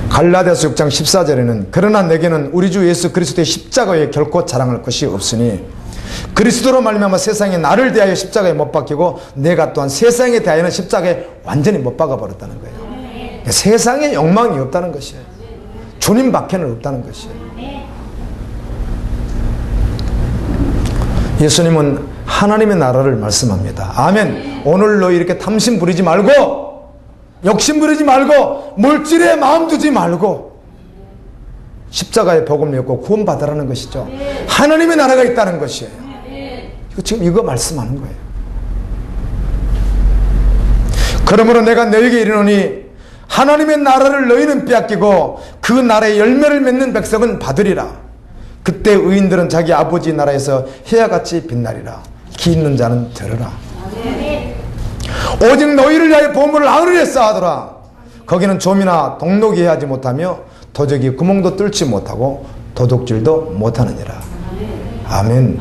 갈라디아서 6장 14절에는 그러나 내게는 우리 주 예수 그리스도의 십자가에 결코 자랑할 것이 없으니 그리스도로 말미암아 세상에 나를 대하여 십자가에 못 박히고 내가 또한 세상에 대하여는 십자가에 완전히 못 박아 버렸다는 거예요. 세상에 욕망이 없다는 것이에요. 주님 밖에는 없다는 것이에요. 예수님은 하나님의 나라를 말씀합니다. 아멘. 오늘 너 이렇게 탐심 부리지 말고, 욕심 부리지 말고, 물질에 마음 두지 말고, 십자가의 복음을 믿고 구원받으라는 것이죠. 하나님의 나라가 있다는 것이에요. 지금 이거 말씀하는 거예요. 그러므로 내가 너에게 이르노니 하나님의 나라를 너희는 빼앗기고 그 나라의 열매를 맺는 백성은 받으리라. 그때 의인들은 자기 아버지 나라에서 해야같이 빛나리라. 기 있는 자는 들으라. 오직 너희를 위하여 보물을 하늘에 쌓아두라. 거기는 좀이나 동록이 하지 못하며 도적이 구멍도 뚫지 못하고 도둑질도 못하느니라. 아멘.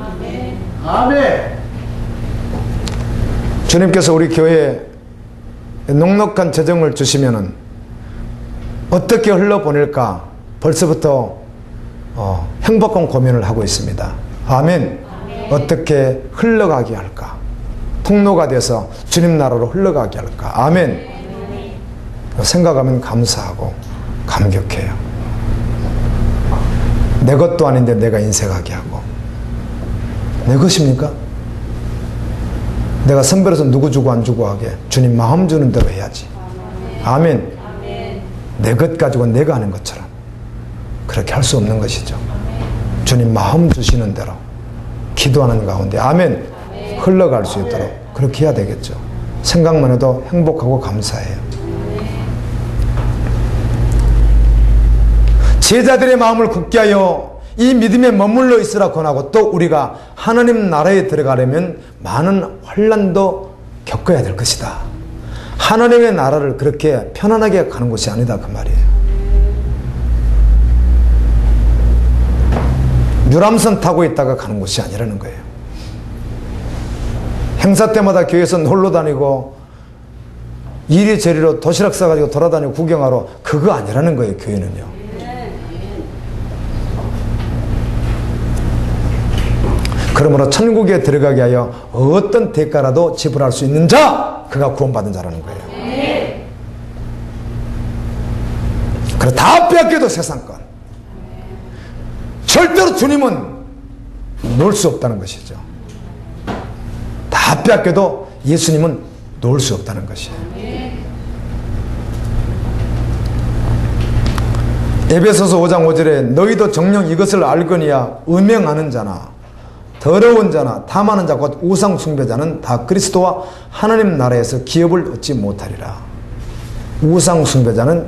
아멘. 주님께서 우리 교회에 넉넉한 재정을 주시면은 어떻게 흘러보낼까 벌써부터 행복한 고민을 하고 있습니다. 아멘. 어떻게 흘러가게 할까? 통로가 돼서 주님 나라로 흘러가게 할까? 아멘. 생각하면 감사하고 감격해요. 내 것도 아닌데 내가 인색하게 하고. 내 것입니까? 내가 선별해서 누구 주고 안 주고 하게 주님 마음 주는 대로 해야지. 아멘. 내 것 가지고 내가 하는 것처럼 그렇게 할 수 없는 것이죠. 주님 마음 주시는 대로 기도하는 가운데 아멘 흘러갈 수 있도록 그렇게 해야 되겠죠. 생각만 해도 행복하고 감사해요. 제자들의 마음을 굳게 하여 이 믿음에 머물러 있으라 권하고 또 우리가 하나님 나라에 들어가려면 많은 환난도 겪어야 될 것이다. 하나님의 나라를 그렇게 편안하게 가는 곳이 아니다 그 말이에요. 유람선 타고 있다가 가는 곳이 아니라는 거예요. 행사 때마다 교회에서 놀러 다니고 이리저리로 도시락 싸가지고 돌아다니고 구경하러 그거 아니라는 거예요. 교회는요. 그러므로 천국에 들어가게 하여 어떤 대가라도 지불할 수 있는 자 그가 구원받은 자라는 거예요. 그래 다 빼앗겨도 세상권 절대로 주님은 놓을 수 없다는 것이죠. 다 빼앗겨도 예수님은 놓을 수 없다는 것이에요. 에베소서 5장 5절에 너희도 정녕 이것을 알거니와 음행하는 자나 더러운 자나 탐하는 자 곧 우상 숭배자는 다 그리스도와 하나님 나라에서 기업을 얻지 못하리라. 우상 숭배자는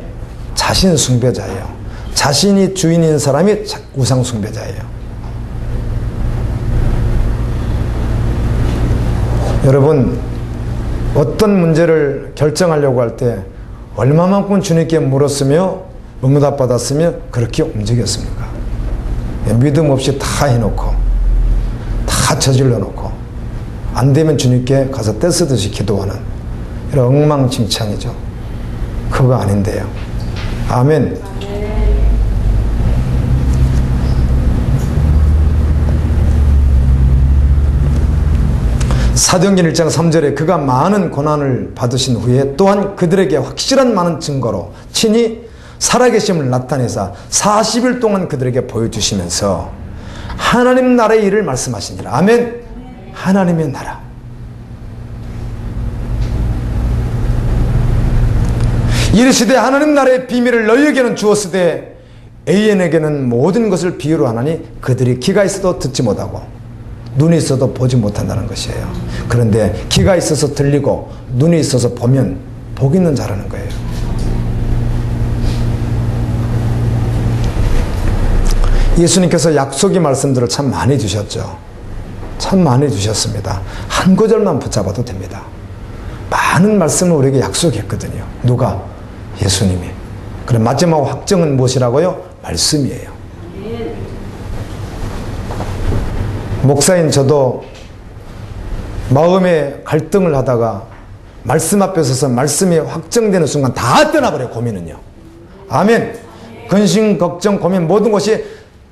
자신 숭배자예요. 자신이 주인인 사람이 우상 숭배자예요. 여러분 어떤 문제를 결정하려고 할 때 얼마만큼 주님께 물었으며 응답 받았으며 그렇게 움직였습니까? 믿음 없이 다 해놓고 다 저질러 놓고 안 되면 주님께 가서 떼쓰듯이 기도하는 이런 엉망진창이죠. 그거 아닌데요. 아멘. 사도행전 1장 3절에 그가 많은 고난을 받으신 후에 또한 그들에게 확실한 많은 증거로 친히 살아계심을 나타내사 40일 동안 그들에게 보여주시면서 하나님 나라의 일을 말씀하시니라. 아멘. 하나님의 나라. 이르시되 하나님 나라의 비밀을 너희에게는 주었으되 A인에게는 모든 것을 비유로 하나니 그들이 귀가 있어도 듣지 못하고 눈이 있어도 보지 못한다는 것이에요. 그런데 귀가 있어서 들리고 눈이 있어서 보면 복 있는 자라는 거예요. 예수님께서 약속의 말씀들을 참 많이 주셨죠. 참 많이 주셨습니다. 한 구절만 붙잡아도 됩니다. 많은 말씀을 우리에게 약속했거든요. 누가? 예수님이. 그럼 마지막 확정은 무엇이라고요? 말씀이에요. 목사인 저도 마음의 갈등을 하다가 말씀 앞에 서서 말씀이 확정되는 순간 다 떠나버려요. 고민은요. 아멘. 근심, 걱정, 고민 모든 것이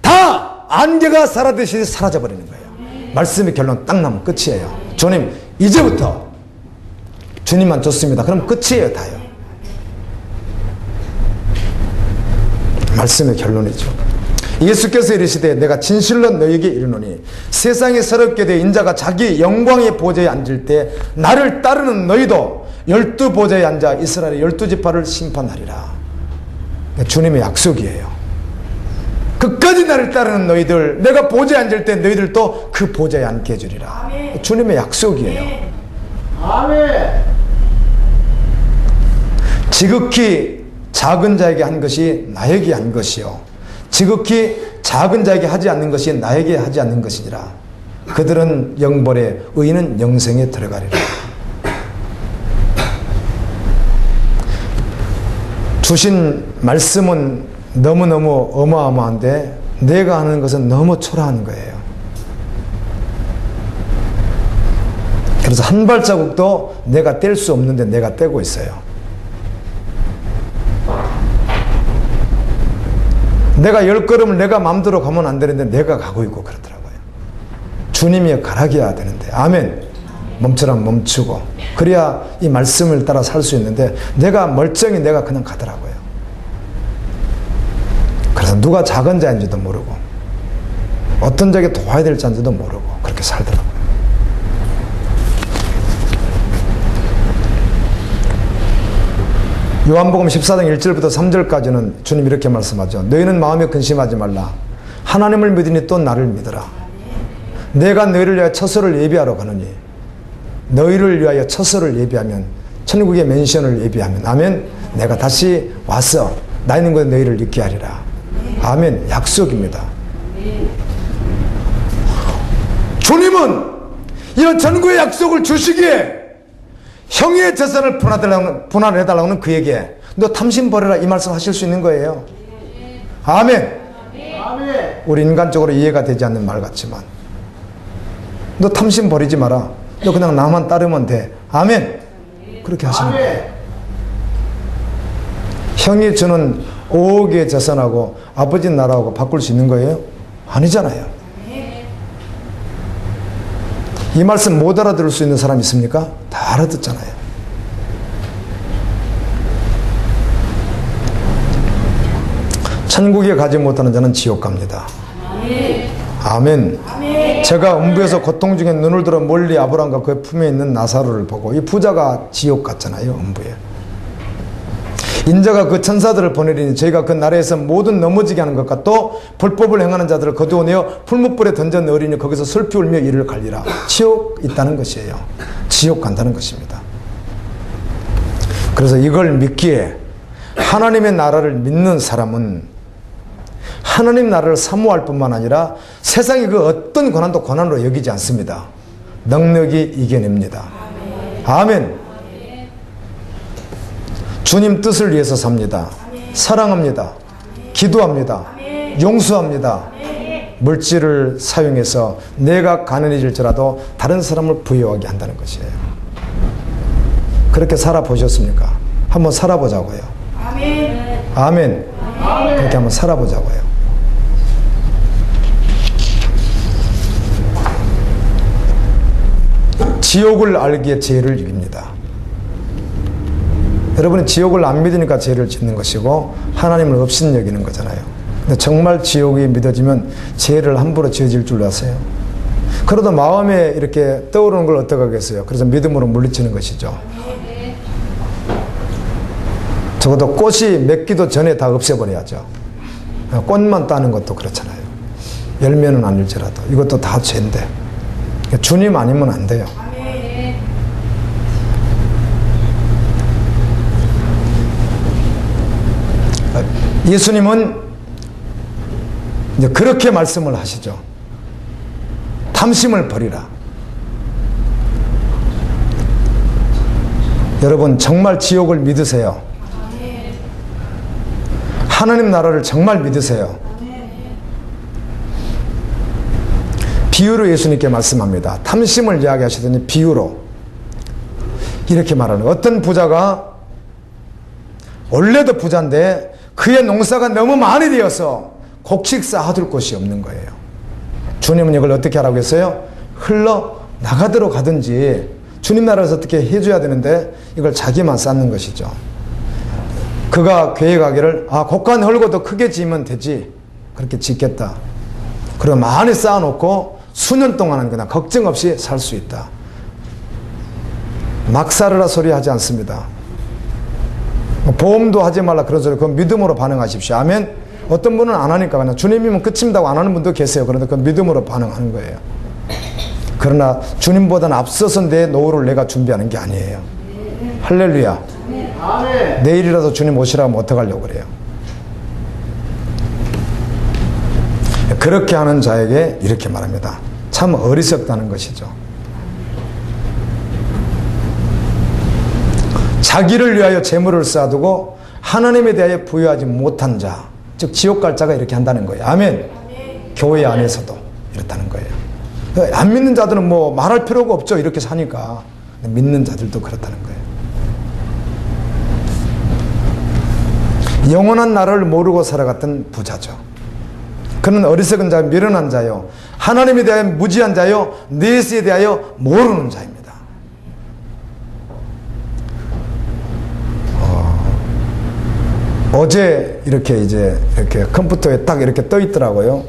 다 안개가 사라지듯이 사라져버리는 거예요. 말씀의 결론 딱 나면 끝이에요. 주님 이제부터 주님만 좋습니다. 그럼 끝이에요. 다요. 말씀의 결론이죠. 예수께서 이르시되 내가 진실로 너희에게 이르노니 세상에 새롭게 된 인자가 자기 영광의 보좌에 앉을 때 나를 따르는 너희도 12보좌에 앉아 이스라엘의 12지파를 심판하리라. 주님의 약속이에요. 끝까지 나를 따르는 너희들, 내가 보좌에 앉을 때 너희들도 그 보좌에 앉게 해주리라. 아멘. 주님의 약속이에요. 아멘. 지극히 작은 자에게 한 것이 나에게 한 것이요, 지극히 작은 자에게 하지 않는 것이 나에게 하지 않는 것이니라. 그들은 영벌에, 의인은 영생에 들어가리라. 주신 말씀은 너무너무 어마어마한데 내가 하는 것은 너무 초라한 거예요. 그래서 한 발자국도 내가 뗄 수 없는데 내가 떼고 있어요. 내가 10걸음을 내가 마음대로 가면 안 되는데 내가 가고 있고 그러더라고요. 주님이 가라게야 되는데. 아멘. 멈추라면 멈추고, 그래야 이 말씀을 따라 살 수 있는데 내가 멀쩡히 내가 그냥 가더라고요. 그래서 누가 작은 자인지도 모르고 어떤 자에게 도와야 될 자인지도 모르고 그렇게 살더라고요. 요한복음 14장 1절부터 3절까지는 주님 이렇게 말씀하죠. 너희는 마음에 근심하지 말라. 하나님을 믿으니 또 나를 믿어라. 내가 너희를 위하여 처소를 예비하러 가느니 너희를 위하여 처소를 예비하면, 천국의 맨션을 예비하면, 아멘, 내가 다시 와서 나 있는 곳에 너희를 있게 하리라. 아멘. 약속입니다. 주님은 이런 전구의 약속을 주시기에 형의 재산을 분할해달라고는 그에게 너 탐심 버려라 이 말씀 하실 수 있는 거예요. 아멘. 아멘. 우리 인간적으로 이해가 되지 않는 말 같지만 너 탐심 버리지 마라. 너 그냥 나만 따르면 돼. 아멘. 그렇게 하시는 거예요. 아멘. 형이 주는 5억의 재산하고 아버지 나라하고 바꿀 수 있는 거예요? 아니잖아요. 이 말씀 못 알아들을 수 있는 사람 있습니까? 다 알아듣잖아요. 천국에 가지 못하는 자는 지옥 갑니다. 아멘. 제가 음부에서 고통 중에 눈을 들어 멀리 아브라함과 그의 품에 있는 나사로를 보고, 이 부자가 지옥 갔잖아요, 음부에. 인자가 그 천사들을 보내리니 저희가 그 나라에서 모든 넘어지게 하는 것과 또 불법을 행하는 자들을 거두어내어 풀무불에 던져 넣으리니 거기서 슬피 울며 이를 갈리라. 지옥 있다는 것이에요. 지옥 간다는 것입니다. 그래서 이걸 믿기에 하나님의 나라를 믿는 사람은 하나님 나라를 사모할 뿐만 아니라 세상의 그 어떤 고난도 고난으로 여기지 않습니다. 넉넉히 이겨냅니다. 아멘. 주님 뜻을 위해서 삽니다. 사랑합니다. 기도합니다. 용서합니다. 물질을 사용해서 내가 가난해질지라도 다른 사람을 부유하게 한다는 것이에요. 그렇게 살아보셨습니까? 한번 살아보자고요. 아멘. 그렇게 한번 살아보자고요. 지옥을 알기에 죄를 이깁니다. 여러분은 지옥을 안 믿으니까 죄를 짓는 것이고 하나님을 없인 여기는 거잖아요. 근데 정말 지옥이 믿어지면 죄를 함부로 지어질 줄 아세요? 그래도 마음에 이렇게 떠오르는 걸 어떻게 하겠어요? 그래서 믿음으로 물리치는 것이죠. 적어도 꽃이 맺기도 전에 다 없애버려야죠. 꽃만 따는 것도 그렇잖아요. 열매는 아닐지라도 이것도 다 죄인데 주님 아니면 안 돼요. 예수님은 이제 그렇게 말씀을 하시죠. 탐심을 버리라. 여러분 정말 지옥을 믿으세요? 하나님 나라를 정말 믿으세요? 비유로 예수님께 말씀합니다. 탐심을 이야기하시더니 비유로 이렇게 말하는 거예요. 어떤 부자가 원래도 부자인데 그의 농사가 너무 많이 되어서 곡식 쌓아둘 곳이 없는 거예요. 주님은 이걸 어떻게 하라고 했어요? 흘러 나가도록 하든지 주님 나라에서 어떻게 해줘야 되는데 이걸 자기만 쌓는 것이죠. 그가 계획하기를 곡간 헐고 더 크게 지으면 되지. 그렇게 짓겠다. 그리고 많이 쌓아놓고 수년 동안은 그냥 걱정 없이 살 수 있다. 막 살으라 소리 하지 않습니다. 보험도 하지 말라 그런 소리, 그건 믿음으로 반응하십시오. 아멘. 어떤 분은 안 하니까 그냥 주님이면 끝입니다고 안 하는 분도 계세요. 그런데 그 믿음으로 반응하는 거예요. 그러나 주님보다는 앞서서 내 노후를 내가 준비하는 게 아니에요. 할렐루야. 아멘. 내일이라도 주님 오시라면 어떡하려고 그래요. 그렇게 하는 자에게 이렇게 말합니다. 참 어리석다는 것이죠. 자기를 위하여 재물을 쌓아두고 하나님에 대하여 부여하지 못한 자, 즉 지옥 갈 자가 이렇게 한다는 거예요. 아멘. 교회 안에서도 이렇다는 거예요. 안 믿는 자들은 뭐 말할 필요가 없죠. 이렇게 사니까. 믿는 자들도 그렇다는 거예요. 영원한 나라를 모르고 살아갔던 부자죠. 그는 어리석은 자, 미련한 자요, 하나님에 대하여 무지한 자요, 내세에 대하여 모르는 자입니다. 어제 이렇게 컴퓨터에 딱 이렇게 떠 있더라고요.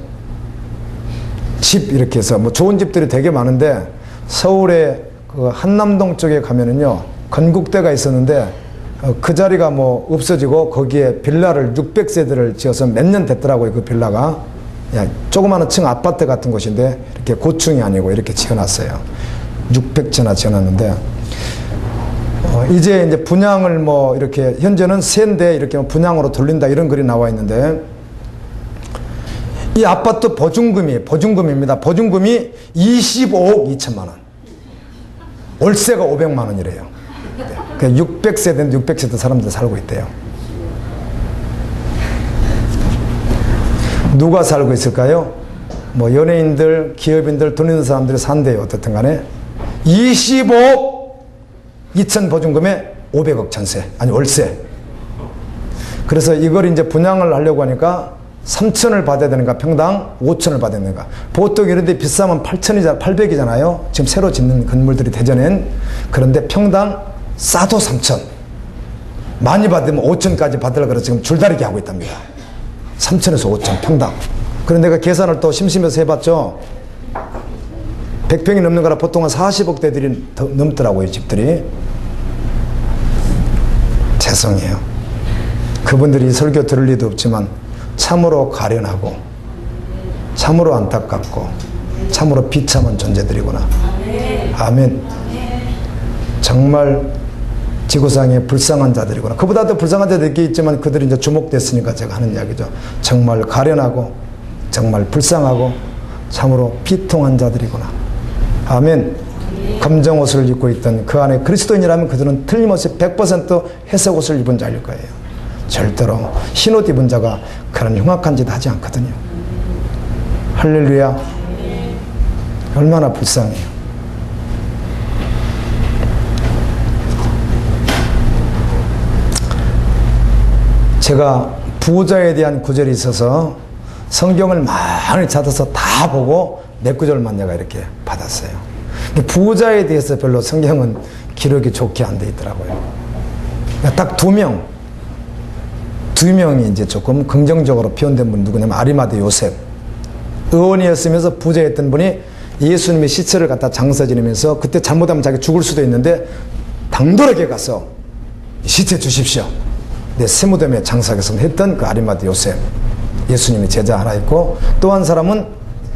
집 이렇게 해서 뭐 좋은 집들이 되게 많은데 서울의 그 한남동 쪽에 가면은요, 건국대가 있었는데 그 자리가 뭐 없어지고 거기에 빌라를 600세대를 지어서 몇 년 됐더라고요. 그 빌라가 조그마한 층 아파트 같은 곳인데 이렇게 고층이 아니고 이렇게 지어놨어요. 600채나 지어놨는데 이제 분양을 뭐 이렇게 현재는 세인데 이렇게 분양으로 돌린다 이런 글이 나와 있는데, 이 아파트 보증금입니다. 보증금이 25억 2천만 원. 월세가 500만 원이래요. 600세대인데 600세대 사람들 살고 있대요. 누가 살고 있을까요? 뭐 연예인들, 기업인들, 돈 있는 사람들이 산대요. 어떻든 간에 25억 2천 보증금에 500억 전세, 아니 월세. 그래서 이걸 이제 분양을 하려고 하니까 3천을 받아야 되는가, 평당 5천을 받아야 되는가. 보통 이런 데 비싸면 800이잖아요. 지금 새로 짓는 건물들이 대전엔. 그런데 평당 싸도 3천. 많이 받으면 5천까지 받으려고 그래서 지금 줄다리기 하고 있답니다. 3천에서 5천 평당. 그런데 내가 계산을 또 심심해서 해봤죠. 100평이 넘는 거라 보통 한 40억대들이 넘더라고요, 집들이. 죄송해요. 그분들이 설교 들을 리도 없지만 참으로 가련하고 참으로 안타깝고 참으로 비참한 존재들이구나. 아멘. 정말 지구상에 불쌍한 자들이구나. 그보다도 불쌍한 자들이 있지만 그들이 이제 주목됐으니까 제가 하는 이야기죠. 정말 가련하고 정말 불쌍하고 참으로 비통한 자들이구나. 아멘. 검정 옷을 입고 있던 그 안에 그리스도인이라면 그들은 틀림없이 100% 회색 옷을 입은 자일 거예요. 절대로 흰 옷 입은 자가 그런 흉악한 짓 하지 않거든요. 할렐루야. 얼마나 불쌍해요. 제가 부자에 대한 구절이 있어서 성경을 많이 찾아서 다 보고 몇 구절만 내가 이렇게 받았어요. 근데 부자에 대해서 별로 성경은 기록이 좋게 안 돼 있더라고요. 딱 두 명이 이제 조금 긍정적으로 표현된 분 누구냐면 아리마대 요셉. 의원이었으면서 부자였던 분이 예수님의 시체를 갖다 장사 지내면서 그때 잘못하면 자기 죽을 수도 있는데 당돌하게 가서 시체 주십시오. 내 세무덤에 장사해서 했던 그 아리마대 요셉. 예수님의 제자 하나 있고 또 한 사람은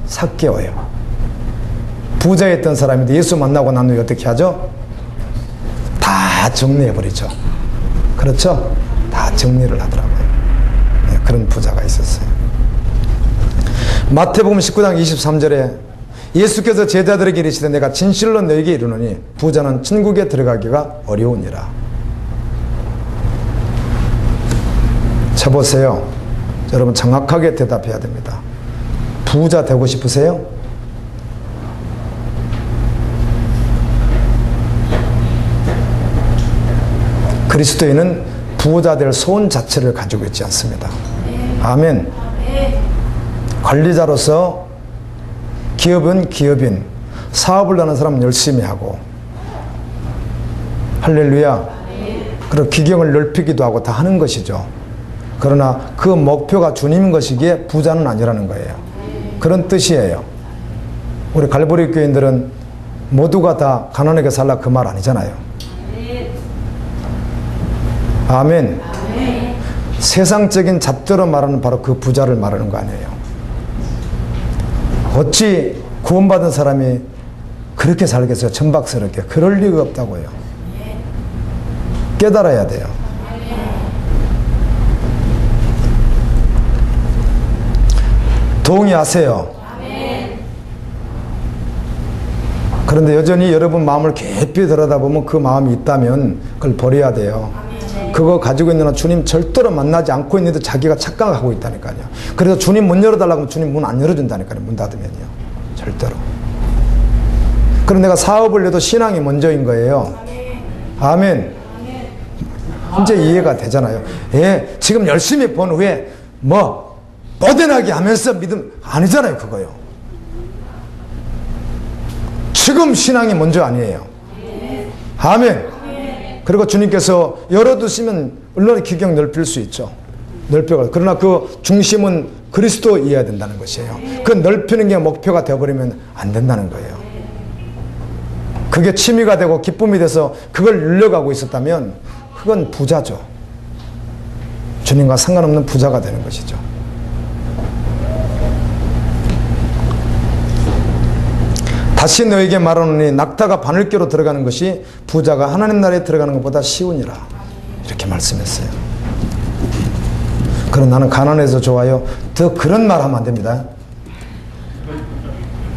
삭개오예요. 부자였던 사람인데 예수 만나고 난 후에 어떻게 하죠? 다 정리해버리죠. 그렇죠? 다 정리를 하더라고요. 네, 그런 부자가 있었어요. 마태복음 19장 23절에 예수께서 제자들에게 이르시되 내가 진실로 너에게 이르노니 부자는 천국에 들어가기가 어려우니라. 쳐보세요. 여러분 정확하게 대답해야 됩니다. 부자 되고 싶으세요? 그리스도인은 부자 될 소원 자체를 가지고 있지 않습니다. 아멘. 관리자로서 기업은 기업인, 사업을 하는 사람은 열심히 하고, 할렐루야. 그리고 기경을 넓히기도 하고 다 하는 것이죠. 그러나 그 목표가 주님인 것이기에 부자는 아니라는 거예요. 그런 뜻이에요. 우리 갈보리 교인들은 모두가 다 가난하게 살라 그 말 아니잖아요. 아멘. 세상적인 잣대로 말하는 바로 그 부자를 말하는 거 아니에요. 어찌 구원받은 사람이 그렇게 살겠어요? 천박스럽게. 그럴 리가 없다고요. 깨달아야 돼요. 동의하세요? 그런데 여전히 여러분 마음을 깊이 들여다보면 그 마음이 있다면 그걸 버려야 돼요. 그거 가지고 있는 한 주님 절대로 만나지 않고 있는데 자기가 착각하고 있다니까요. 그래서 주님 문 열어달라고 하면 주님 문 안 열어준다니까요. 문 닫으면요. 절대로. 그럼 내가 사업을 해도 신앙이 먼저인 거예요. 아멘. 이제 이해가 되잖아요. 예, 지금 열심히 본 후에 뻗어나게 하면서 믿음 아니잖아요. 그거요. 지금 신앙이 먼저 아니에요. 아멘. 그리고 주님께서 열어두시면 얼마나 기경 넓힐 수 있죠. 넓혀가. 그러나 그 중심은 그리스도이어야 된다는 것이에요. 그 넓히는 게 목표가 되어버리면 안 된다는 거예요. 그게 취미가 되고 기쁨이 돼서 그걸 늘려가고 있었다면 그건 부자죠. 주님과 상관없는 부자가 되는 것이죠. 다시 너에게 말하노니 낙타가 바늘귀로 들어가는 것이 부자가 하나님 나라에 들어가는 것보다 쉬우니라. 이렇게 말씀했어요. 그럼 나는 가난해서 좋아요. 더 그런 말 하면 안 됩니다.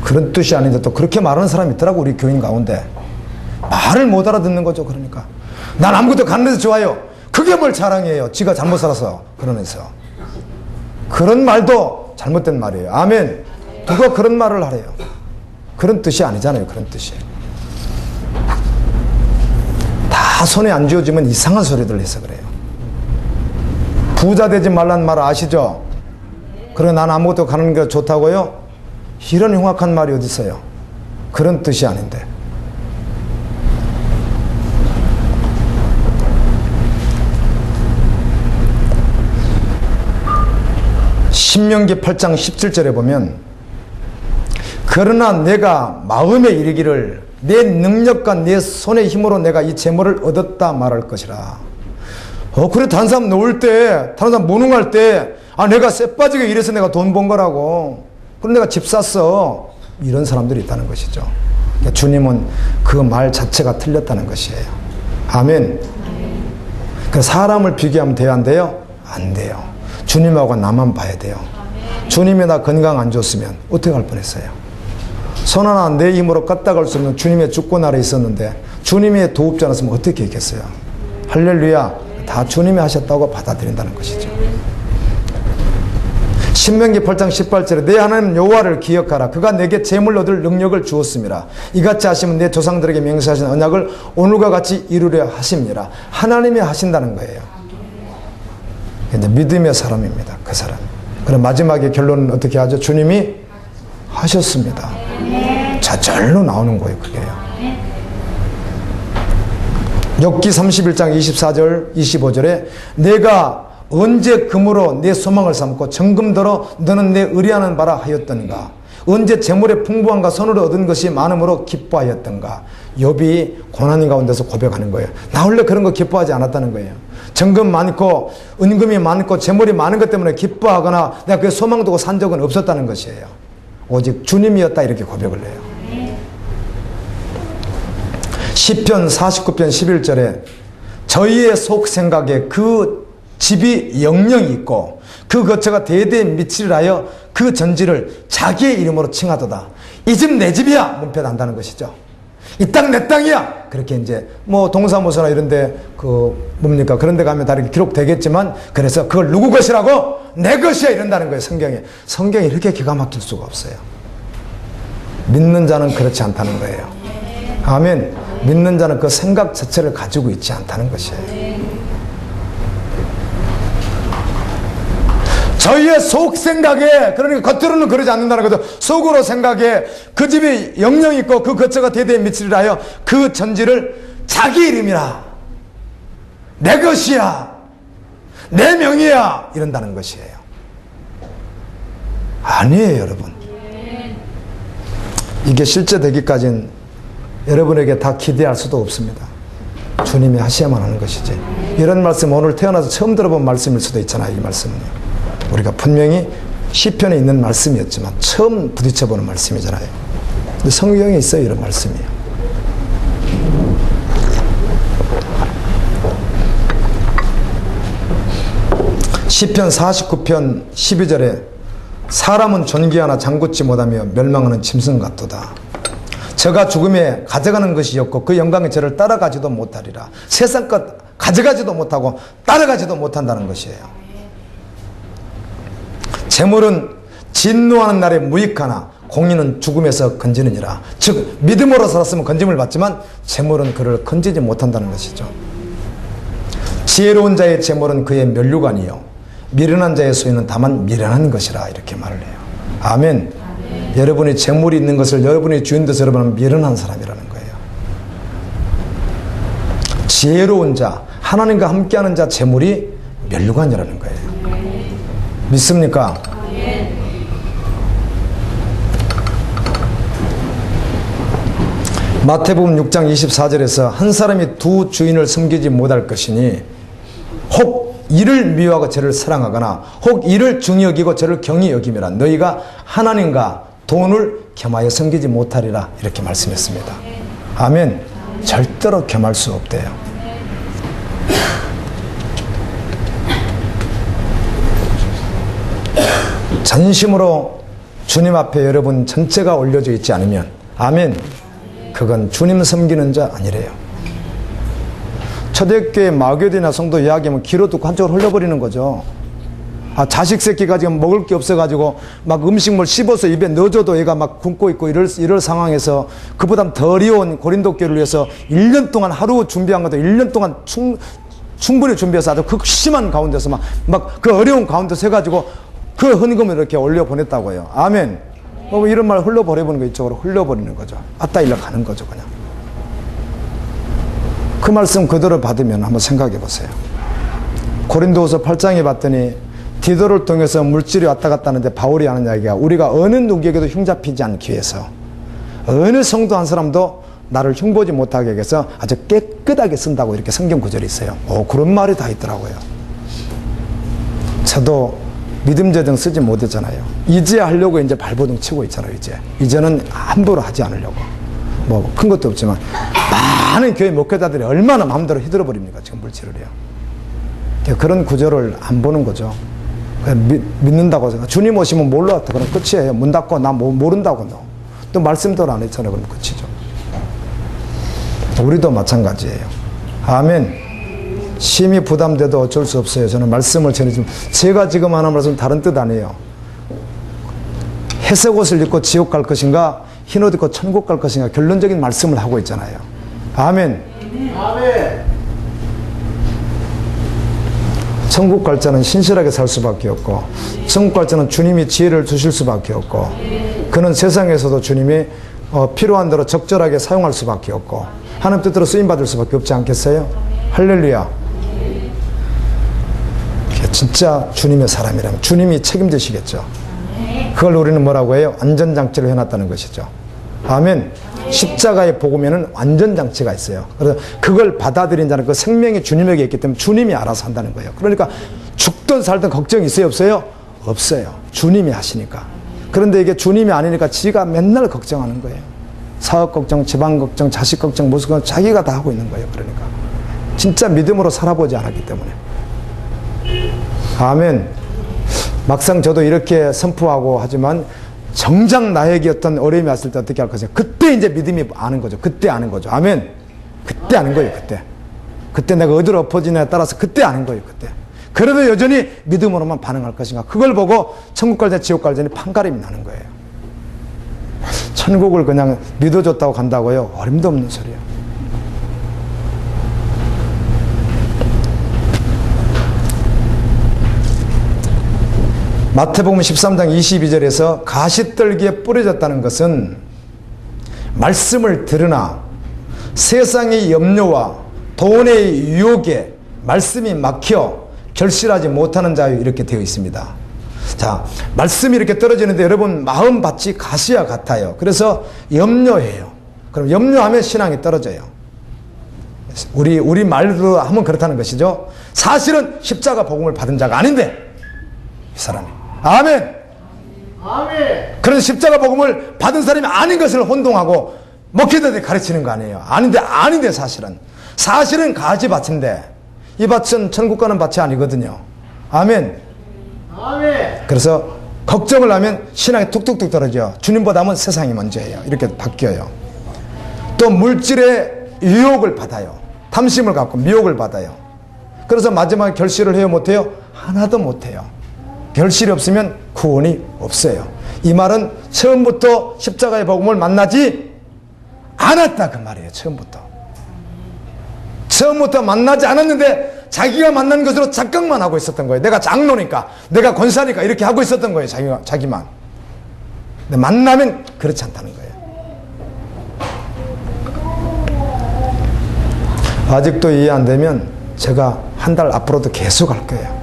그런 뜻이 아닌데 또 그렇게 말하는 사람이 있더라고. 우리 교인 가운데. 말을 못 알아듣는 거죠. 그러니까 난 아무것도 가난해서 좋아요. 그게 뭘 자랑이에요. 지가 잘못 살아서 그러면서. 그런 말도 잘못된 말이에요. 아멘. 누가 그런 말을 하래요. 그런 뜻이 아니잖아요. 그런 뜻이. 다 손에 안 쥐어지면 이상한 소리들 해서 그래요. 부자 되지 말란 말 아시죠? 그래 난 아무것도 가는 게 좋다고요? 이런 흉악한 말이 어디 있어요? 그런 뜻이 아닌데. 신명기 8장 17절에 보면 그러나 내가 마음에 이르기를 내 능력과 내 손의 힘으로 내가 이 재물을 얻었다 말할 것이라. 그래 다른 사람 놓을 때 다른 사람 무능할 때 내가 쎄빠지게 일해서 내가 돈 번 거라고. 그럼 내가 집 샀어. 이런 사람들이 있다는 것이죠. 그러니까 주님은 그 말 자체가 틀렸다는 것이에요. 아멘. 그래서 사람을 비교하면 돼요? 안 돼요? 안 돼요. 주님하고 나만 봐야 돼요. 주님이 나 건강 안 좋으면 어떻게 할 뻔했어요? 손 하나 내 힘으로 까딱할 수 없는 주님의 주권 아래 있었는데 주님이 도웁지 않았으면 어떻게 했겠어요? 할렐루야. 다 주님이 하셨다고 받아들인다는 것이죠. 신명기 8장 18절에 내 하나님 여호와를 기억하라. 그가 내게 재물 얻을 능력을 주었습니다. 이같이 하시면 내 조상들에게 맹세하신 언약을 오늘과 같이 이루려 하십니다. 하나님이 하신다는 거예요. 이제 믿음의 사람입니다. 그 사람. 그럼 마지막에 결론은 어떻게 하죠? 주님이 하셨습니다. 저절로 나오는 거예요. 그게요. 욥기 31장 24절 25절에 내가 언제 금으로 내 소망을 삼고 정금더러 너는 내 의뢰하는 바라 하였던가. 언제 재물의 풍부함과 선으로 얻은 것이 많음으로 기뻐하였던가. 욥이 고난인 가운데서 고백하는 거예요. 나 원래 그런 거 기뻐하지 않았다는 거예요. 정금 많고 은금이 많고 재물이 많은 것 때문에 기뻐하거나 내가 그게 소망 두고 산 적은 없었다는 것이에요. 오직 주님이었다 이렇게 고백을 해요. 시편 49편 11절에 저희의 속 생각에 그 집이 영영이 있고 그 거처가 대대에 미치리라 하여 그 전지를 자기의 이름으로 칭하도다. 이 집 내 집이야 문패 단다는 것이죠. 이 땅 내 땅이야. 그렇게 이제 동사무소나 이런데 뭡니까 그런데 가면 다 이렇게 기록되겠지만 그래서 그걸 누구 것이라고 내 것이야 이런다는 거예요. 성경이 이렇게 기가 막힐 수가 없어요. 믿는 자는 그렇지 않다는 거예요. 아멘. 믿는 자는 그 생각 자체를 가지고 있지 않다는 것이에요. 저희의 속 생각에, 그러니까 겉으로는 그러지 않는다는 거죠. 속으로 생각에 그 집이 영영이 있고 그 거처가 대대에 미치리라 하여 그 전지를 자기 이름이라 내 것이야 내 명이야 이런다는 것이에요. 아니에요 여러분. 이게 실제 되기까지는 여러분에게 다 기대할 수도 없습니다. 주님이 하셔야만 하는 것이지. 이런 말씀 오늘 태어나서 처음 들어본 말씀일 수도 있잖아요. 이 말씀은요. 우리가 분명히 시편에 있는 말씀이었지만 처음 부딪혀보는 말씀이잖아요. 근데 성경에 있어요. 이런 말씀이요. 시편 49편 12절에 사람은 존귀하나 장구치 못하며 멸망하는 짐승 같도다. 저가 죽음에 가져가는 것이 없고 그 영광이 저를 따라가지도 못하리라. 세상 것 가져가지도 못하고 따라가지도 못한다는 것이에요. 재물은 진노하는 날에 무익하나 공의는 죽음에서 건지느니라. 즉 믿음으로 살았으면 건짐을 받지만 재물은 그를 건지지 못한다는 것이죠. 지혜로운 자의 재물은 그의 면류관이요 미련한 자의 소유는 다만 미련한 것이라. 이렇게 말을 해요. 아멘. 여러분이 재물이 있는 것을 여러분이 주인 돼서 여러분은 미련한 사람이라는 거예요. 지혜로운 자, 하나님과 함께하는 자 재물이 면류관이라는 거예요. 믿습니까? 마태복음 6장 24절에서 한 사람이 두 주인을 섬기지 못할 것이니 혹 이를 미워하고 저를 사랑하거나 혹 이를 중히 여기고 저를 경히 여기미라. 너희가 하나님과 돈을 겸하여 섬기지 못하리라. 이렇게 말씀했습니다. 아멘. 절대로 겸할 수 없대요. 전심으로 주님 앞에 여러분 전체가 올려져 있지 않으면 아멘. 그건 주님 섬기는 자 아니래요. 초대교회 마교대나 성도 이야기하면 귀로 듣고 한쪽으로 흘려버리는 거죠. 자식 새끼가 지금 먹을 게 없어가지고 막 음식물 씹어서 입에 넣어줘도 얘가 막 굶고 있고 이럴 상황에서 그보다 더 어려운 고린도 교회를 위해서 1년 동안 하루 준비한 것도 1년 동안 충분히 준비해서 아주 극심한 가운데서 막 그 어려운 가운데서 해가지고 그 헌금을 이렇게 올려 보냈다고요. 아멘. 이런 말 흘려버려보는 거 이쪽으로 흘려버리는 거죠. 아따 일러 가는 거죠. 그냥 그 말씀 그대로 받으면 한번 생각해 보세요. 고린도후서 8장에 봤더니 디도를 통해서 물질이 왔다 갔다 하는데 바울이 하는 이야기가 우리가 어느 누구에게도 흉잡히지 않기 위해서 어느 성도 한 사람도 나를 흉보지 못하게 해서 아주 깨끗하게 쓴다고 이렇게 성경 구절이 있어요. 그런 말이 다 있더라고요. 저도 믿음 재정 쓰지 못했잖아요. 이제 하려고 이제 발버둥 치고 있잖아요. 이제는 함부로 하지 않으려고. 뭐 큰 것도 없지만 많은 교회 목회자들이 얼마나 마음대로 휘둘러 버립니까? 지금 물질을 해요. 그런 구절을 안 보는 거죠. 믿는다고 생각. 주님 오시면 뭘로 왔다 그럼 끝이에요. 문 닫고 나 모른다고 또 말씀도 안 했잖아요. 그럼 끝이죠. 우리도 마찬가지예요. 아멘. 심히 부담돼도 어쩔 수 없어요. 저는 말씀을 전해주면 제가 지금 하는 말씀 다른 뜻 아니에요. 회색 옷을 입고 지옥 갈 것인가 흰 옷 입고 천국 갈 것인가 결론적인 말씀을 하고 있잖아요. 아멘. 아멘. 천국 갈 자는 신실하게 살 수밖에 없고 천국 갈 자는 주님이 지혜를 주실 수밖에 없고 그는 세상에서도 주님이 필요한 대로 적절하게 사용할 수밖에 없고 하나님 뜻대로 쓰임받을 수밖에 없지 않겠어요? 할렐루야. 진짜 주님의 사람이라면 주님이 책임지시겠죠. 그걸 우리는 뭐라고 해요? 안전장치를 해놨다는 것이죠. 아멘. 십자가의 복음에는 안전장치가 있어요. 그래서 그걸 받아들인 자는 그 생명이 주님에게 있기 때문에 주님이 알아서 한다는 거예요. 그러니까 죽든 살든 걱정이 있어요? 없어요? 없어요. 주님이 하시니까. 그런데 이게 주님이 아니니까 지가 맨날 걱정하는 거예요. 사업 걱정, 집안 걱정, 자식 걱정, 모습 걱정 자기가 다 하고 있는 거예요. 그러니까 진짜 믿음으로 살아보지 않았기 때문에. 아멘. 막상 저도 이렇게 선포하고 하지만 정작 나에게 어떤 어려움이 왔을 때 어떻게 할 것인가. 그때 이제 믿음이 아는 거죠. 그때 아는 거죠. 아멘. 그때 아는 거예요. 그때 내가 어디로 엎어지냐에 따라서 그때 아는 거예요. 그때. 그래도 여전히 믿음으로만 반응할 것인가. 그걸 보고 천국 갈지 지옥 갈지는 판가름이 나는 거예요. 천국을 그냥 믿어줬다고 간다고요? 어림도 없는 소리예요. 마태복음 13장 22절에서 가시떨기에 뿌려졌다는 것은 말씀을 들으나 세상의 염려와 돈의 유혹에 말씀이 막혀 결실하지 못하는 자유 이렇게 되어 있습니다. 자, 말씀이 이렇게 떨어지는데 여러분 마음밭이 가시와 같아요. 그래서 염려해요. 그럼 염려하면 신앙이 떨어져요. 우리 말로 하면 그렇다는 것이죠. 사실은 십자가 복음을 받은 자가 아닌데 이 사람이 아멘. 아멘. 그런 십자가 복음을 받은 사람이 아닌 것을 혼동하고 목회자들이 가르치는 거 아니에요. 아닌데 사실은 가지밭인데 이 밭은 천국 가는 밭이 아니거든요. 아멘. 아멘. 그래서 걱정을 하면 신앙이 툭툭툭 떨어져요. 주님보다는 세상이 먼저예요. 이렇게 바뀌어요. 또 물질의 유혹을 받아요. 탐심을 갖고 미혹을 받아요. 그래서 마지막에 결실을 해요, 못해요? 하나도 못해요. 결실이 없으면 구원이 없어요. 이 말은 처음부터 십자가의 복음을 만나지 않았다 그 말이에요. 처음부터 만나지 않았는데 자기가 만난 것으로 착각만 하고 있었던 거예요. 내가 장로니까, 내가 권사니까 이렇게 하고 있었던 거예요. 자기만. 근데 만나면 그렇지 않다는 거예요. 아직도 이해 안 되면 제가 한 달 앞으로도 계속 할 거예요.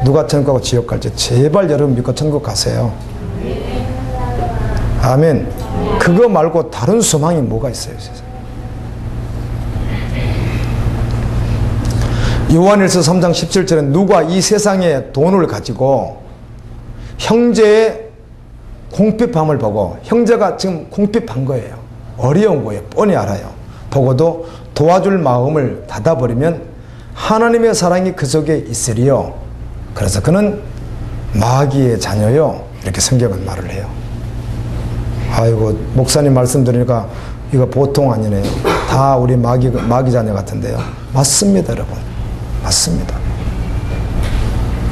누가 천국 가고 지옥 갈지 제발 여러분 믿고 천국 가세요. 아멘. 그거 말고 다른 소망이 뭐가 있어요, 세상에. 요한일서 3장 17절에 누가 이 세상의 돈을 가지고 형제의 궁핍함을 보고, 형제가 지금 궁핍한 거예요. 어려운 거예요. 뻔히 알아요. 보고도 도와줄 마음을 닫아버리면 하나님의 사랑이 그 속에 있으리요. 그래서 그는 마귀의 자녀요. 이렇게 성경은 말을 해요. 아이고, 목사님 말씀 들으니까 이거 보통 아니네요. 다 우리 마귀 자녀 같은데요. 맞습니다, 여러분. 맞습니다.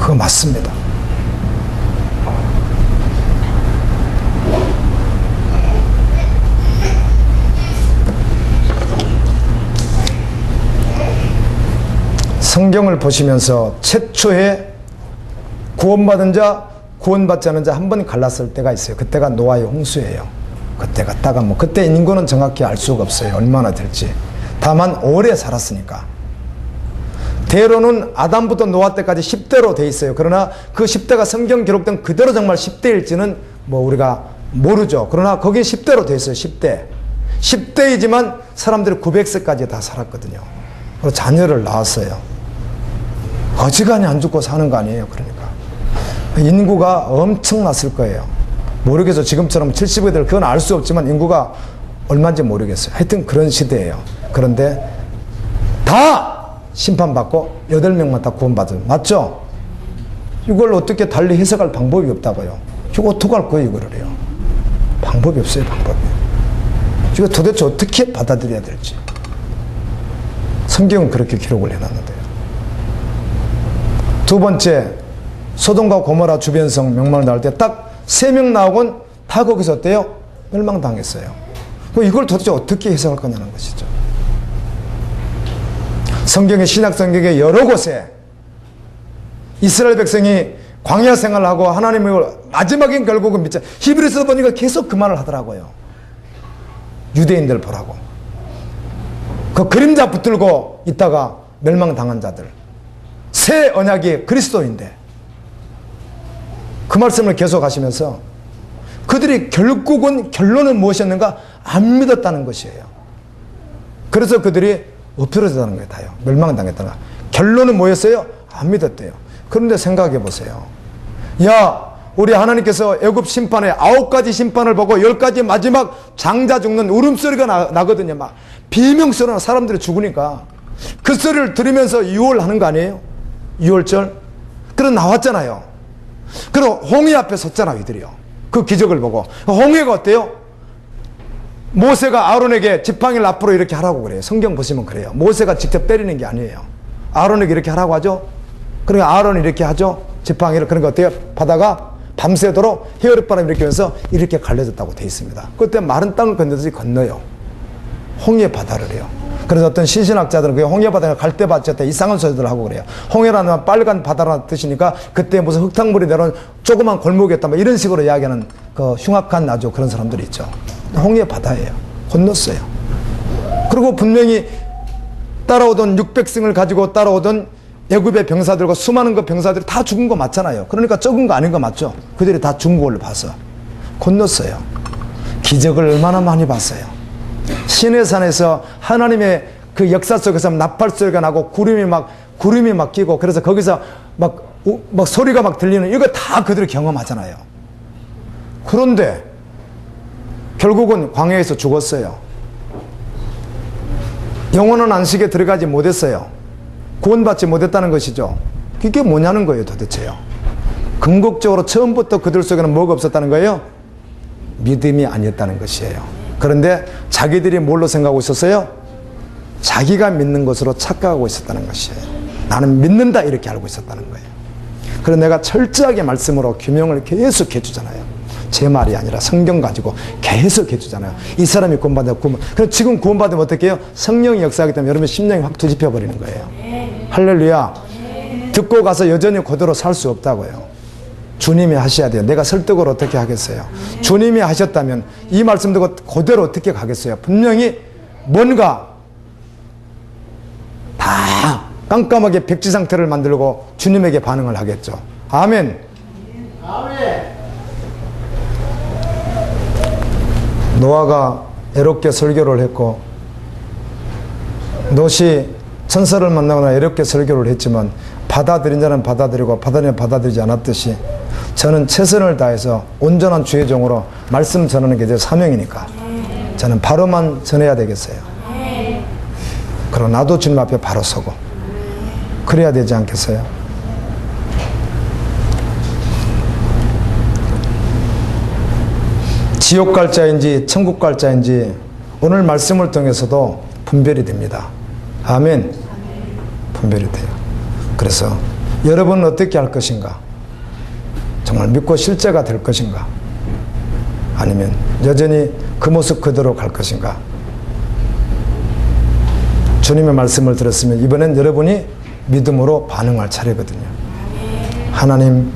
그거 맞습니다. 성경을 보시면서 최초에 구원받은 자, 구원받지 않은 자 한 번 갈랐을 때가 있어요. 그때가 노아의 홍수예요. 그때가 따가 그때 인구는 정확히 알 수가 없어요. 얼마나 될지. 다만 오래 살았으니까. 대로는 아담부터 노아 때까지 10대로 돼 있어요. 그러나 그 10대가 성경 기록된 그대로 정말 10대일지는 우리가 모르죠. 그러나 거기 10대로 돼 있어요. 10대. 10대이지만 사람들이 900세까지 다 살았거든요. 그리고 자녀를 낳았어요. 어지간히 안 죽고 사는 거 아니에요. 그러니까 인구가 엄청났을 거예요. 모르겠어요. 지금처럼 70이 될 그건 알 수 없지만 인구가 얼마인지 모르겠어요. 하여튼 그런 시대예요. 그런데 다 심판받고 8명만 다 구원받아요. 맞죠? 이걸 어떻게 달리 해석할 방법이 없다고요. 이거 어떡할 거예요, 이거를요. 방법이 없어요, 방법이. 이거 도대체 어떻게 받아들여야 될지. 성경은 그렇게 기록을 해놨는데요. 두 번째, 소돔과 고모라 주변성 명망을 나올 때 딱 3명 나오곤 다 거기서 어때요? 멸망당했어요. 이걸 도대체 어떻게 해석할 거냐는 것이죠. 성경의 신약 성경의 여러 곳에 이스라엘 백성이 광야 생활을 하고 하나님을 마지막엔 결국은 믿자. 히브리서 보니까 계속 그 말을 하더라고요. 유대인들 보라고. 그 그림자 붙들고 있다가 멸망당한 자들. 새 언약이 그리스도인데 그 말씀을 계속 하시면서 그들이 결국은 결론은 무엇이었는가? 안 믿었다는 것이에요. 그래서 그들이 엎드려졌다는 거예요. 다요. 멸망당했다가. 결론은 뭐였어요? 안 믿었대요. 그런데 생각해 보세요. 야, 우리 하나님께서 애굽 심판에 9가지 심판을 보고 10가지 마지막 장자 죽는 울음소리가 나거든요. 막 비명소리나 사람들이 죽으니까 그 소리를 들으면서 유월하는 거 아니에요? 유월절. 그래서 나왔잖아요. 그리고 홍해 앞에 섰잖아요. 이들이요. 그 기적을 보고. 홍해가 어때요? 모세가 아론에게 지팡이를 앞으로 이렇게 하라고 그래요. 성경 보시면 그래요. 모세가 직접 때리는 게 아니에요. 아론에게 이렇게 하라고 하죠. 그러니까 아론이 이렇게 하죠. 지팡이를. 그러니까 어때요? 바다가 밤새도록 헤어릿바람이 이렇게 오면서 이렇게 갈려졌다고 돼 있습니다. 그때 마른 땅을 건너듯이 건너요. 홍해 바다를 해요. 그래서 어떤 신신학자들은 그 홍해 바다가 갈대밭이었다 이상한 소리들을 하고 그래요. 홍해라는 빨간 바다라는 뜻이니까 그때 무슨 흙탕물이 내려온 조그만 골목이었다 뭐 이런 식으로 이야기하는 그 흉악한 아주 그런 사람들이 있죠. 홍해 바다예요. 건넜어요. 그리고 분명히 따라오던 600승을 가지고 따라오던 애굽의 병사들과 수많은 그 병사들이 다 죽은 거 맞잖아요. 그러니까 적은 거 아닌 거 맞죠. 그들이 다 죽은 걸로 봐서 건넜어요. 기적을 얼마나 많이 봤어요. 시내산에서 하나님의 그 역사 속에서 나팔 소리가 나고 구름이 막 끼고 그래서 거기서 막 소리가 막 들리는 이거 다 그들이 경험하잖아요. 그런데 결국은 광야에서 죽었어요. 영원한 안식에 들어가지 못했어요. 구원받지 못했다는 것이죠. 이게 뭐냐는 거예요, 도대체요. 궁극적으로 처음부터 그들 속에는 뭐가 없었다는 거예요? 믿음이 아니었다는 것이에요. 그런데 자기들이 뭘로 생각하고 있었어요? 자기가 믿는 것으로 착각하고 있었다는 것이에요. 나는 믿는다 이렇게 알고 있었다는 거예요. 그래서 내가 철저하게 말씀으로 규명을 계속 해주잖아요. 제 말이 아니라 성경 가지고 계속 해주잖아요. 이 사람이 구원받으면 그럼 지금 구원받으면 어떻게 해요? 성령이 역사하기 때문에 여러분 심령이 확 뒤집혀 버리는 거예요. 할렐루야. 듣고 가서 여전히 그대로 살 수 없다고요. 주님이 하셔야 돼요. 내가 설득을 어떻게 하겠어요? 주님이 하셨다면 이 말씀 듣고 그대로 어떻게 가겠어요? 분명히 뭔가 다 깜깜하게 백지 상태를 만들고 주님에게 반응을 하겠죠. 아멘. 아멘. 노아가 애롭게 설교를 했고 롯이 천사를 만나거나 애롭게 설교를 했지만 받아들인 자는 받아들이고 받아들인 자는 받아들이지 않았듯이 저는 최선을 다해서 온전한 주의 종으로 말씀 전하는 게 제 사명이니까 저는 바로만 전해야 되겠어요. 그러나 나도 주님 앞에 바로 서고 그래야 되지 않겠어요? 지옥 갈 자인지 천국 갈 자인지 오늘 말씀을 통해서도 분별이 됩니다. 아멘. 분별이 돼요. 그래서 여러분은 어떻게 할 것인가? 정말 믿고 실제가 될 것인가? 아니면 여전히 그 모습 그대로 갈 것인가? 주님의 말씀을 들었으면 이번엔 여러분이 믿음으로 반응할 차례거든요. 하나님